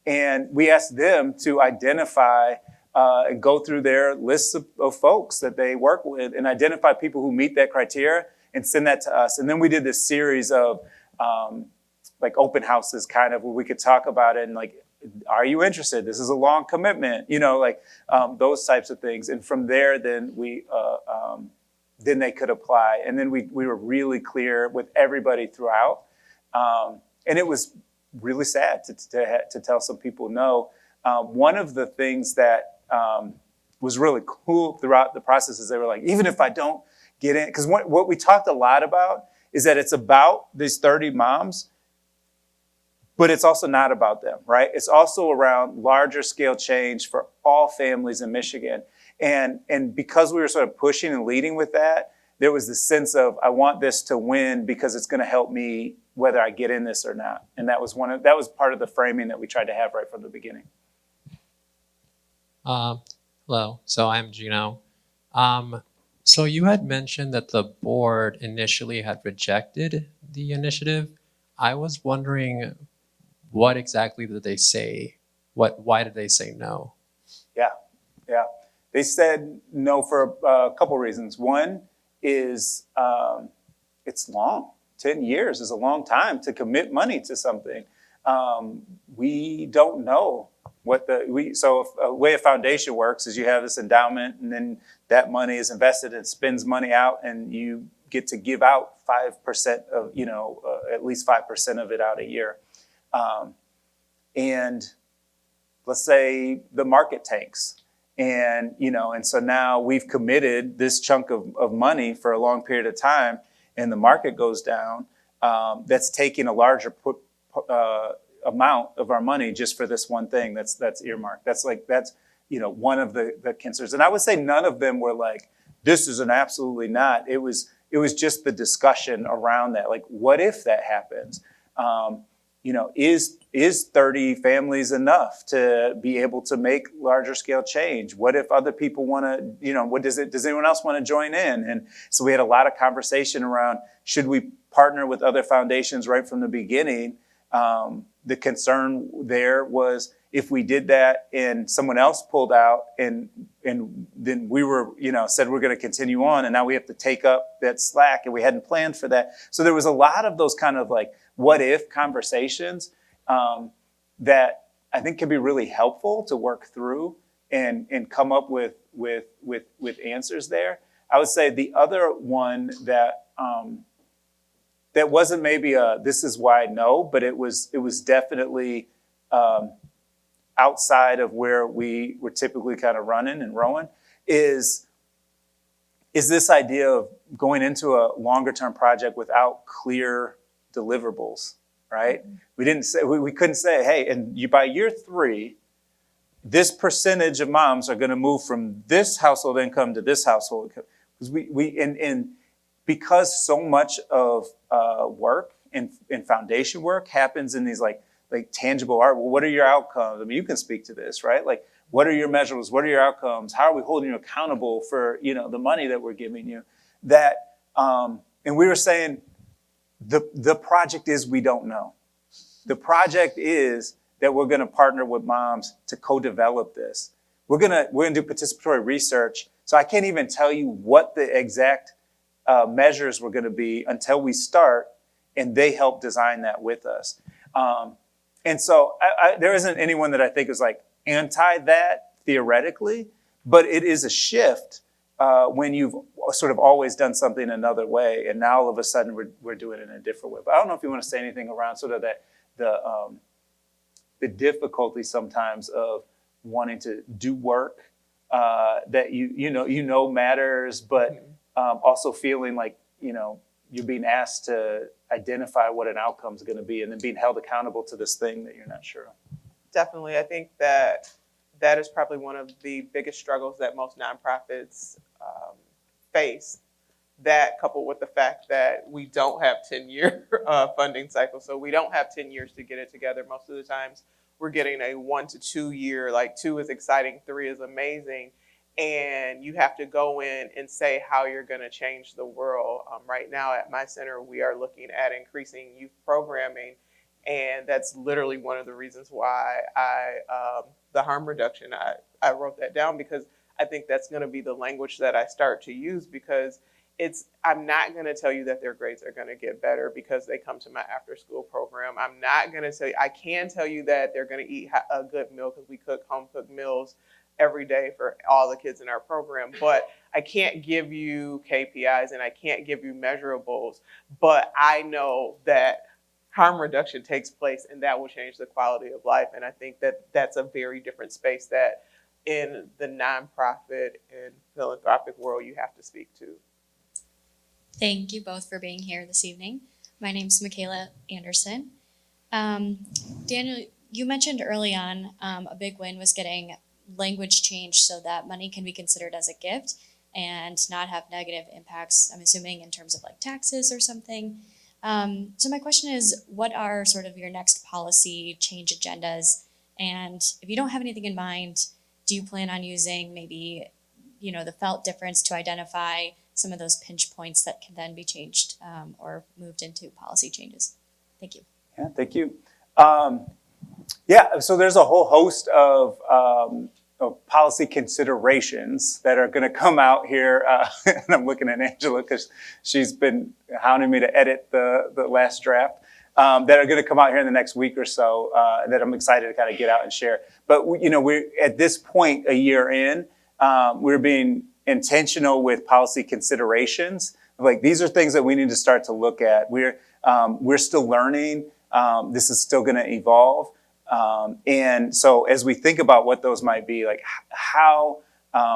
S3: And we asked them to identify and go through their lists of folks that they work with and identify people who meet that criteria and send that to us. And then we did this series of open houses kind of where we could talk about it and like, are you interested? This is a long commitment, those types of things. And from there, then then they could apply. And then we were really clear with everybody throughout And it was really sad to tell some people no. One of the things that was really cool throughout the process is they were like, even if I don't get in, because what we talked a lot about is that it's about these 30 moms, but it's also not about them, right? It's also around larger scale change for all families in Michigan. And because we were sort of pushing and leading with that, there was this sense of, I want this to win because it's going to help me whether I get in this or not. And that was part of the framing that we tried to have right from the beginning.
S7: Hello, so I'm Gino. So you had mentioned that the board initially had rejected the initiative. I was wondering, what exactly did they say? Why did they say no?
S3: Yeah. They said no for a couple reasons. One is it's long. 10 years is a long time to commit money to something. We don't know so a way a foundation works is you have this endowment, and then that money is invested and spends money out, and you get to give out 5% of, at least 5% of it out a year. And let's say the market tanks. And so now we've committed this chunk of money for a long period of time, and the market goes down. That's taking a larger amount of our money just for this one thing that's earmarked. That's one of the concerns. And I would say none of them were like, this is an absolutely not. It was just the discussion around that. Like, what if that happens? Is 30 families enough to be able to make larger scale change? What if other people want to, does anyone else want to join in? And so we had a lot of conversation around, should we partner with other foundations right from the beginning? The concern there was if we did that and someone else pulled out and then we were, said we're going to continue on, and now we have to take up that slack, and we hadn't planned for that. So there was a lot of those kind of like what if conversations that I think can be really helpful to work through and come up with answers there. I would say the other one that wasn't maybe this is why no, but it was definitely outside of where we were typically kind of running and rowing is this idea of going into a longer term project without clear deliverables, right? Mm-hmm. We couldn't say, hey, and by year 3, this percentage of moms are going to move from this household income to this household income. Because because so much of work and foundation work happens in these like tangible art. Well, what are your outcomes? I mean, you can speak to this, right? Like, what are your measurables? What are your outcomes? How are we holding you accountable for the money that we're giving you? That and we were saying the project is we don't know. The project is that we're going to partner with moms to co-develop this. We're gonna do participatory research. So I can't even tell you what the exact measures were going to be until we start, and they help design that with us. And so there isn't anyone that I think is like anti that theoretically, but it is a shift when you've sort of always done something another way, and now all of a sudden we're doing it in a different way. But I don't know if you want to say anything around sort of that the difficulty sometimes of wanting to do work that you know matters, but also feeling like you're being asked to identify what an outcome is going to be, and then being held accountable to this thing that you're not sure of.
S5: Definitely. I think that is probably one of the biggest struggles that most nonprofits face. That coupled with the fact that we don't have 10-year funding cycles. So we don't have 10 years to get it together. Most of the times we're getting a 1 to 2 year, like 2 is exciting, 3 is amazing. And you have to go in and say how you're going to change the world. Right now at my center, we are looking at increasing youth programming. And that's literally one of the reasons why the harm reduction, I wrote that down, because I think that's going to be the language that I start to use, because I'm not going to tell you that their grades are going to get better because they come to my after school program. I'm not going to tell you, I can tell you that they're going to eat a good meal because we cook home cooked meals every day for all the kids in our program, but I can't give you KPIs and I can't give you measurables, but I know that harm reduction takes place, and that will change the quality of life. And I think that that's a very different space that in the nonprofit and philanthropic world you have to speak to.
S8: Thank you both for being here this evening. My name's Michaela Anderson. Daniel, you mentioned early on a big win was getting language changed so that money can be considered as a gift and not have negative impacts, I'm assuming in terms of like taxes or something. So my question is, what are sort of your next policy change agendas? And if you don't have anything in mind, do you plan on using maybe, the felt difference to identify some of those pinch points that can then be changed or moved into policy changes? Thank you.
S3: Yeah, thank you. So there's a whole host of policy considerations that are going to come out here. And I'm looking at Angela because she's been hounding me to edit the last draft that are going to come out here in the next week or so that I'm excited to kind of get out and share. But, we're at this point, a year in, we're being intentional with policy considerations. Like, these are things that we need to start to look at. We're still learning. This is still going to evolve. And so as we think about what those might be, like how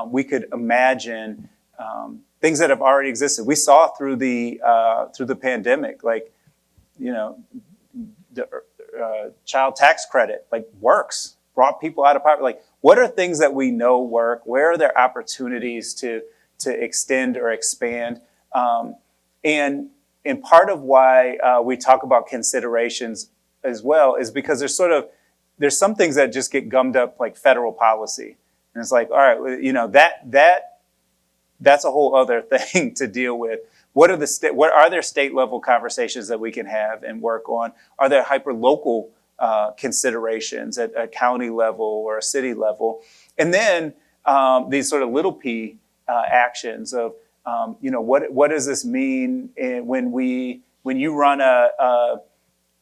S3: we could imagine things that have already existed. We saw through the pandemic, like, the child tax credit, like, works, brought people out of poverty. Like, what are things that we know work? Where are there opportunities to extend or expand? And part of why we talk about considerations as well is because there's some things that just get gummed up like federal policy. And it's like, all right, that's a whole other thing to deal with. What are there state level conversations that we can have and work on? Are there hyper local considerations at a county level or a city level? And then these sort of little p actions of, what does this mean when you run a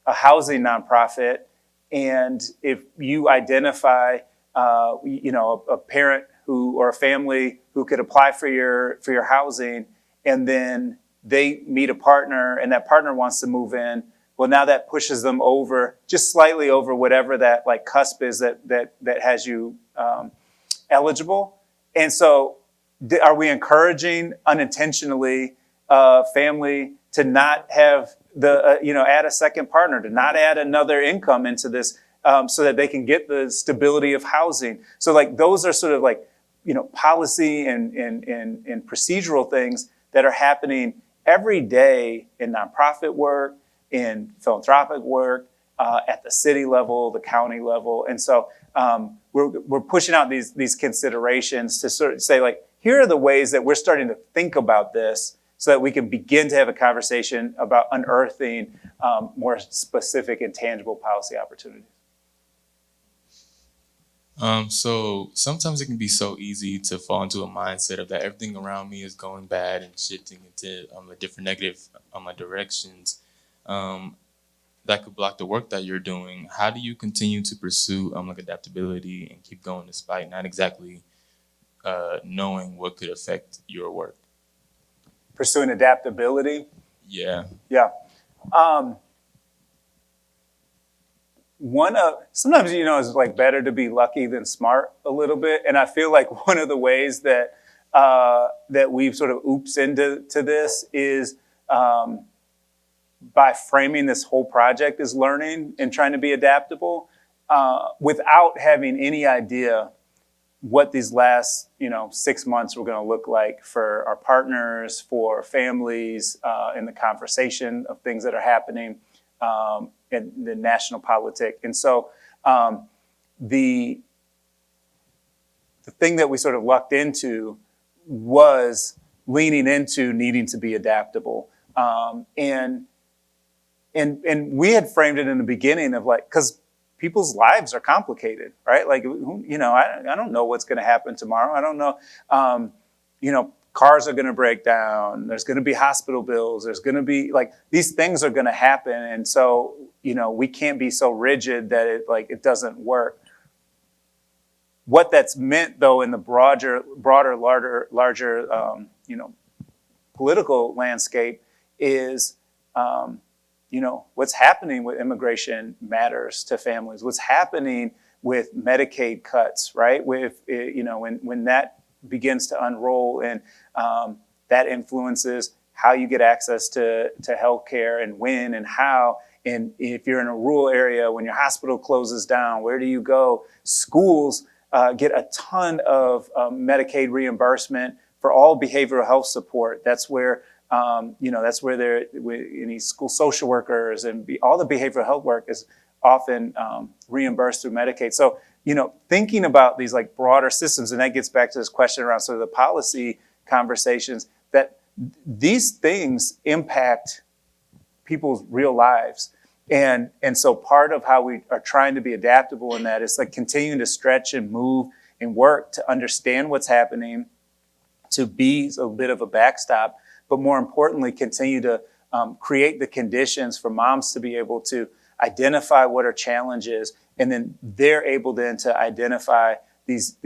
S3: housing nonprofit, and if you identify a parent or a family who could apply for your housing, and then they meet a partner and that partner wants to move in, well, now that pushes them over, just slightly over whatever that like cusp is that has you eligible. And so are we encouraging unintentionally family to not have add a second partner, to not add another income into this so that they can get the stability of housing? So like those are sort of like, policy and procedural things that are happening every day in nonprofit work, in philanthropic work, at the city level, the county level. And so we're pushing out these considerations to sort of say, like, here are the ways that we're starting to think about this so that we can begin to have a conversation about unearthing more specific and tangible policy opportunities.
S9: So sometimes it can be so easy to fall into a mindset of that everything around me is going bad and shifting into a different negative directions that could block the work that you're doing. How do you continue to pursue like adaptability and keep going despite not exactly knowing what could affect your work?
S3: Pursuing adaptability?
S9: Yeah.
S3: Yeah. Sometimes, it's like better to be lucky than smart a little bit. And I feel like one of the ways that we've sort of oops into this is by framing this whole project as learning and trying to be adaptable without having any idea what these last 6 months were going to look like for our partners, for families, in the conversation of things that are happening in the national politic. And so the thing that we sort of lucked into was leaning into needing to be adaptable. And we had framed it in the beginning of like, because people's lives are complicated, right? Like, I don't know what's going to happen tomorrow. I don't know, cars are going to break down. There's going to be hospital bills. There's going to be like, these things are going to happen. And so, we can't be so rigid that it doesn't work. What that's meant though, in the broader, larger, political landscape is, what's happening with immigration matters to families. What's happening with Medicaid cuts, right? With, when that begins to unroll, and that influences how you get access to healthcare, and when and how. And if you're in a rural area, when your hospital closes down, where do you go? Schools get a ton of Medicaid reimbursement for all behavioral health support. That's where that's where any school social workers and all the behavioral health work is often reimbursed through Medicaid. So, thinking about these like broader systems, and that gets back to this question around sort of the policy conversations, that these things impact people's real lives. And so part of how we are trying to be adaptable in that is like continuing to stretch and move and work to understand what's happening, to be a bit of a backstop, but more importantly, continue to create the conditions for moms to be able to identify what are challenges, and then they're able then to identify these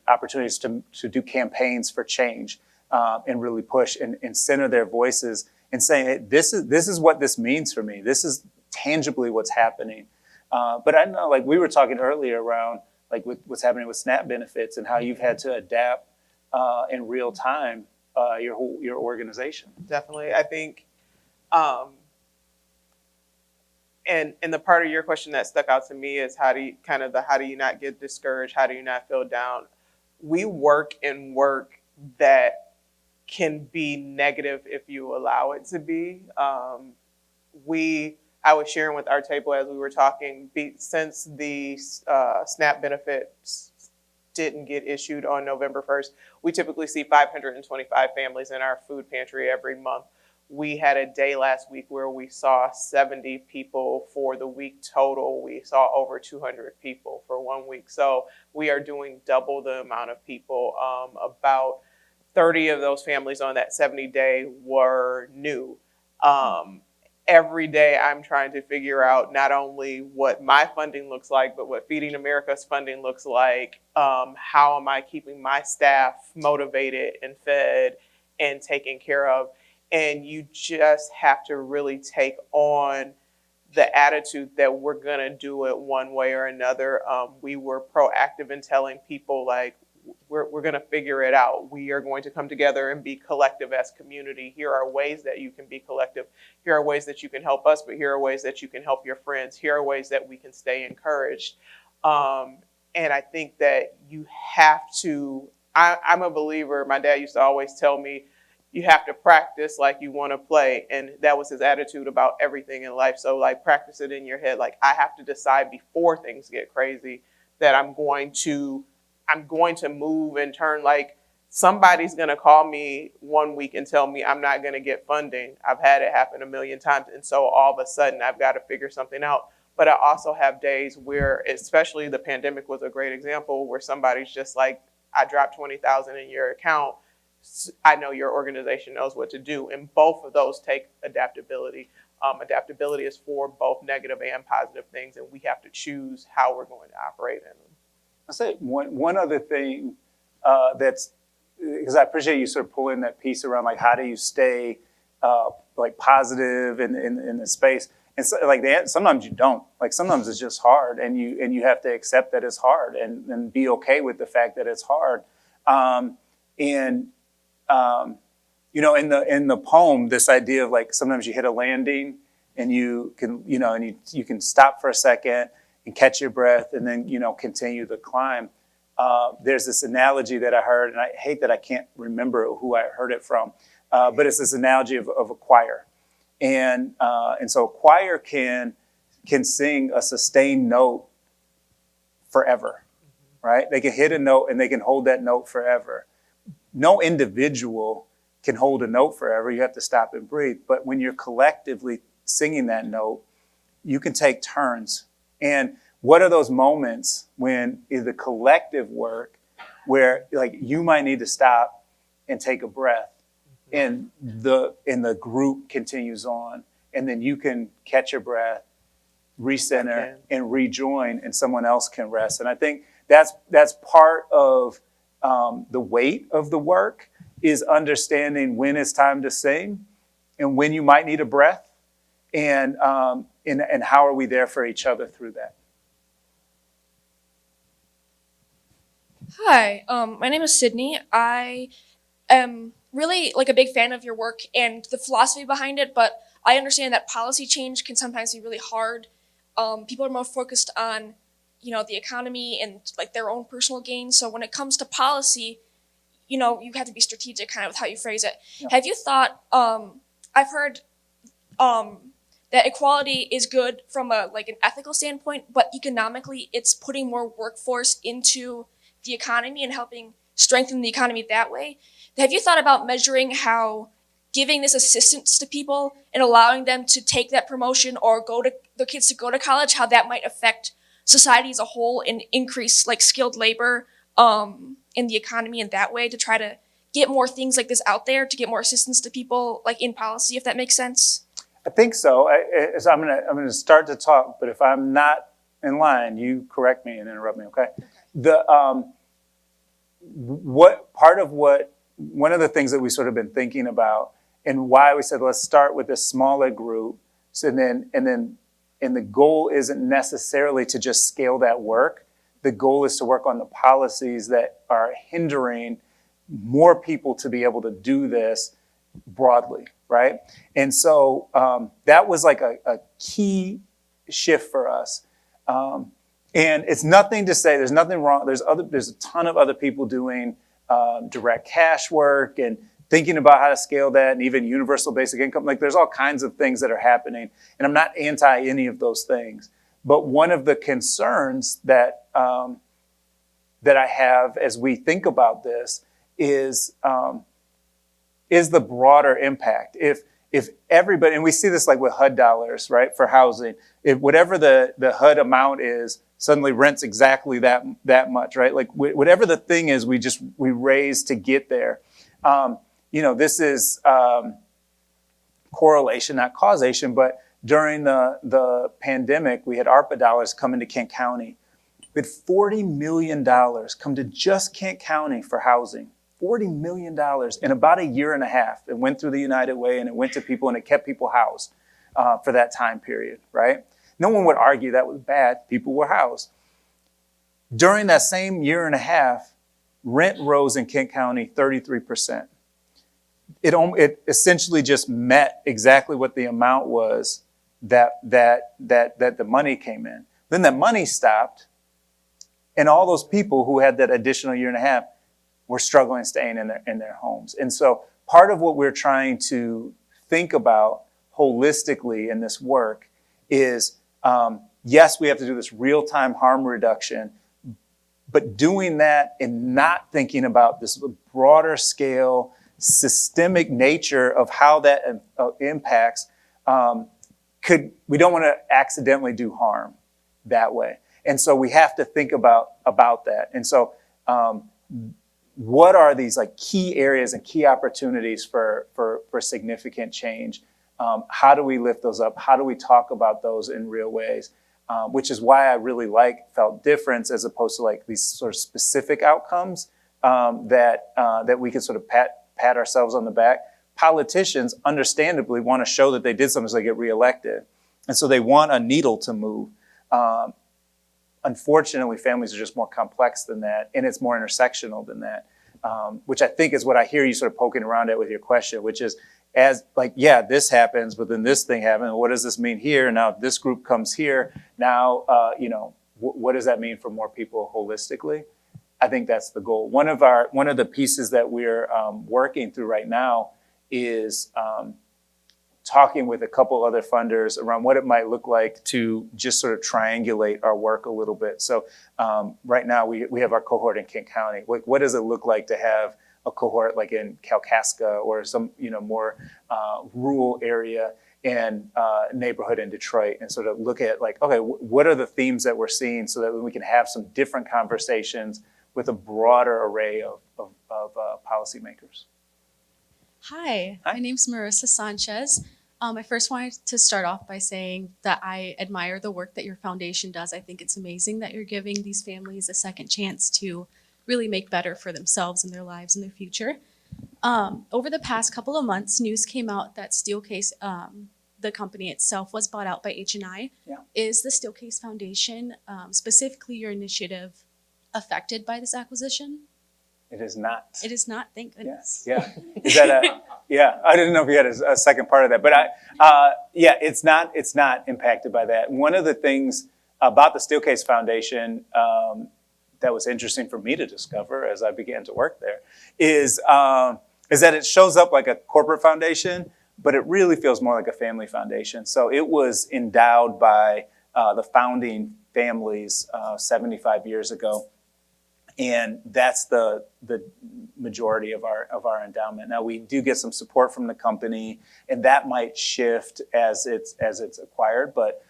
S3: opportunities to do campaigns for change, and really push and center their voices and say, hey, this is what this means for me. This is tangibly what's happening. But I know, like we were talking earlier around like what's happening with SNAP benefits and how you've had to adapt in real time your organization.
S5: Definitely. I think, and the part of your question that stuck out to me is how do you not get discouraged? How do you not feel down? We work in work that can be negative if you allow it to be. I was sharing with our table as we were talking, since the SNAP benefits didn't get issued on November 1st, we typically see 525 families in our food pantry every month. We had a day last week where we saw 70 people for the week total. We saw over 200 people for 1 week. So we are doing double the amount of people. About 30 of those families on that 70-day were new. Every day I'm trying to figure out not only what my funding looks like, but what Feeding America's funding looks like. How am I keeping my staff motivated and fed and taken care of? And you just have to really take on the attitude that we're going to do it one way or another. We were proactive in telling people, like, we're going to figure it out. We are going to come together and be collective as community. Here are ways that you can be collective. Here are ways that you can help us, but here are ways that you can help your friends. Here are ways that we can stay encouraged. And I think that you have to, I'm a believer. My dad used to always tell me, you have to practice like you want to play. And that was his attitude about everything in life. So like practice it in your head. Like I have to decide before things get crazy that I'm going to move and turn. Like somebody's going to call me 1 week and tell me I'm not going to get funding. I've had it happen a million times. And so all of a sudden I've got to figure something out. But I also have days where, especially the pandemic was a great example, where somebody's just like, I dropped $20,000 in your account. I know your organization knows what to do. And both of those take adaptability. Adaptability is for both negative and positive things. And we have to choose how we're going to operate in them.
S3: I'll say one other thing that's, because I appreciate you sort of pulling that piece around, like how do you stay like positive in the space, and so, like sometimes you don't, like sometimes it's just hard, and you have to accept that it's hard and be okay with the fact that it's hard. In the poem, this idea of like sometimes you hit a landing and you can you can stop for a second and catch your breath and then, continue the climb. There's this analogy that I heard, and I hate that I can't remember who I heard it from, but it's this analogy of a choir. And so a choir can sing a sustained note forever, right? They can hit a note and they can hold that note forever. No individual can hold a note forever. You have to stop and breathe. But when you're collectively singing that note, you can take turns. And what are those moments when is the collective work where like you might need to stop and take a breath, and the group continues on, and then you can catch your breath, recenter, and rejoin, and someone else can rest. And I think that's part of the weight of the work, is understanding when it's time to sing and when you might need a breath, and how are we there for each other through that?
S10: Hi, my name is Sydney. I am really like a big fan of your work and the philosophy behind it, but I understand that policy change can sometimes be really hard. People are more focused on, the economy and like their own personal gain. So when it comes to policy, you have to be strategic kind of with how you phrase it.
S3: Yeah.
S10: Have you thought, I've heard that equality is good from an ethical standpoint, but economically it's putting more workforce into the economy and helping strengthen the economy that way. Have you thought about measuring how giving this assistance to people and allowing them to take that promotion or their kids to go to college, how that might affect society as a whole and increase skilled labor in the economy in that way to try to get more things like this out there, to get more assistance to people in policy, if that makes sense?
S3: I think so. So I'm gonna start to talk, but if I'm not in line, you correct me and interrupt me, okay? One of the things that we sort of been thinking about and why we said let's start with a smaller group, and the goal isn't necessarily to just scale that work. The goal is to work on the policies that are hindering more people to be able to do this broadly, right? And so that was like a key shift for us. And it's nothing to say there's nothing wrong. There's a ton of other people doing direct cash work and thinking about how to scale that, and even universal basic income. There's all kinds of things that are happening, and I'm not anti any of those things. But one of the concerns that I have as we think about this is the broader impact. If everybody, and we see this with HUD dollars, right, for housing, if whatever the HUD amount is, suddenly rent's exactly that much, right? Whatever the thing is, we raise to get there. This is correlation, not causation, but during the pandemic, we had ARPA dollars come into Kent County. We had $40 million come to just Kent County for housing. $40 million in about a year and a half. It went through the United Way and it went to people and it kept people housed for that time period, right? No one would argue that was bad. People were housed. During that same year and a half, rent rose in Kent County 33%. It essentially just met exactly what the amount was that the money came in. Then that money stopped, and all those people who had that additional year and a half were struggling staying in their homes. And so part of what we're trying to think about holistically in this work is, yes, we have to do this real-time harm reduction, but doing that and not thinking about this broader scale, systemic nature of how that impacts, we don't want to accidentally do harm that way. And so we have to think about that. And so what are these key areas and key opportunities for significant change? How do we lift those up? How do we talk about those in real ways? Which is why I really felt difference as opposed to these sort of specific outcomes that we could sort of pat ourselves on the back. Politicians understandably want to show that they did something so they get reelected. And so they want a needle to move. Unfortunately, families are just more complex than that, and it's more intersectional than that, which I think is what I hear you sort of poking around at with your question, which is this happens, but then this thing happened. What does this mean here? Now this group comes here. Now, what does that mean for more people holistically? I think that's the goal. One of the pieces that we're working through right now is talking with a couple other funders around what it might look like to just sort of triangulate our work a little bit. So right now we have our cohort in Kent County. What does it look like to have a cohort in Kalkaska or some more rural area and neighborhood in Detroit, and sort of look at okay, what are the themes that we're seeing so that we can have some different conversations with a broader array of policymakers.
S11: Hi, my name's Marissa Sanchez. I first wanted to start off by saying that I admire the work that your foundation does. I think it's amazing that you're giving these families a second chance to really make better for themselves and their lives and their future. Over the past couple of months, news came out that Steelcase the company itself was bought out by H&I.
S3: Yeah.
S11: Is the Steelcase Foundation, specifically your initiative, affected by this acquisition?
S3: It is not.
S11: It is not, thank goodness.
S3: Yeah. Is that yeah, I didn't know if you had a second part of that, but yeah, it's not impacted by that. One of the things about the Steelcase Foundation that was interesting for me to discover as I began to work there is that it shows up like a corporate foundation, but it really feels more like a family foundation. So it was endowed by the founding families 75 years ago. And that's the majority of our endowment. Now we do get some support from the company, and that might shift as it's acquired. But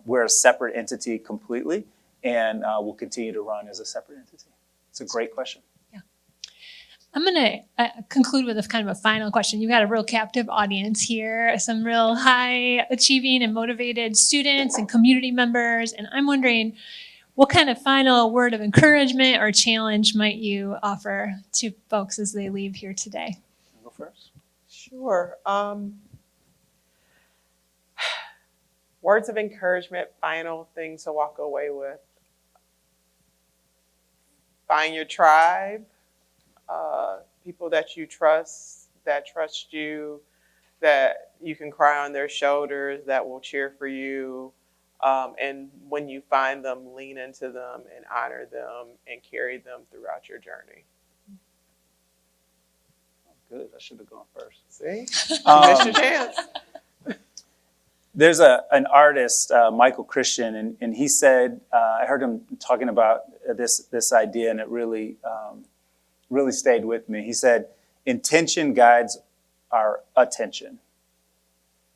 S3: we're a separate entity completely, and we'll continue to run as a separate entity. It's a great question.
S1: Yeah, I'm going to conclude with a kind of a final question. You've got a real captive audience here, some real high achieving and motivated students and community members, and I'm wondering, what kind of final word of encouragement or challenge might you offer to folks as they leave here today?
S3: I'll go first.
S5: Sure. Words of encouragement, final things to walk away with. Find your tribe, people that you trust, that trust you, that you can cry on their shoulders, that will cheer for you. And when you find them, lean into them and honor them and carry them throughout your journey.
S3: Good. I should have gone first.
S5: See? Missed your chance.
S3: There's an artist, Michael Christian, and he said, I heard him talking about this idea, and it really stayed with me. He said, intention guides our attention.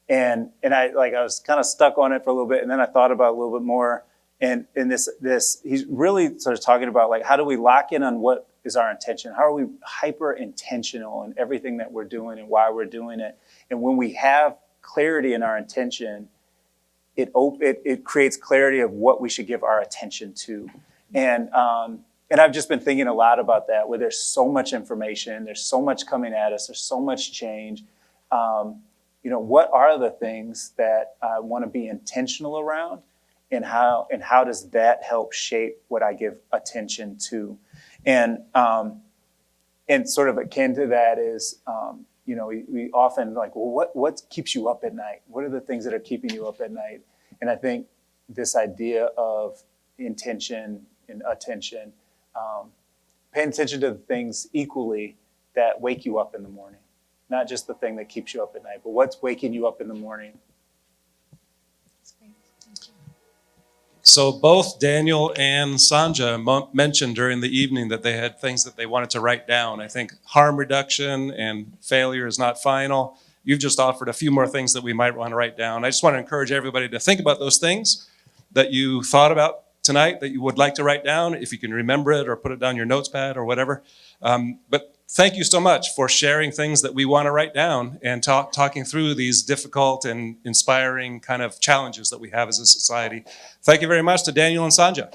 S3: And I was kind of stuck on it for a little bit, and then I thought about it a little bit more. And in this he's really sort of talking about like, how do we lock in on what is our intention? How are we hyper intentional in everything that we're doing and why we're doing it? And when we have clarity in our intention, it creates clarity of what we should give our attention to. And I've just been thinking a lot about that, where there's so much information, there's so much coming at us, there's so much change. What are the things that I want to be intentional around, and how does that help shape what I give attention to? And sort of akin to that is, we often like, well, what keeps you up at night? What are the things that are keeping you up at night? And I think this idea of intention and attention, paying attention to the things equally that wake you up in the morning. Not just the thing that keeps you up at night, but what's waking you up in the morning.
S1: That's great. Thank you.
S2: So both Daniel and Sanja mentioned during the evening that they had things that they wanted to write down. I think harm reduction and failure is not final. You've just offered a few more things that we might want to write down. I just want to encourage everybody to think about those things that you thought about tonight that you would like to write down, if you can remember it or put it down your notes pad or whatever. But thank you so much for sharing things that we want to write down and talking through these difficult and inspiring kind of challenges that we have as a society. Thank you very much to Daniel and Sanja.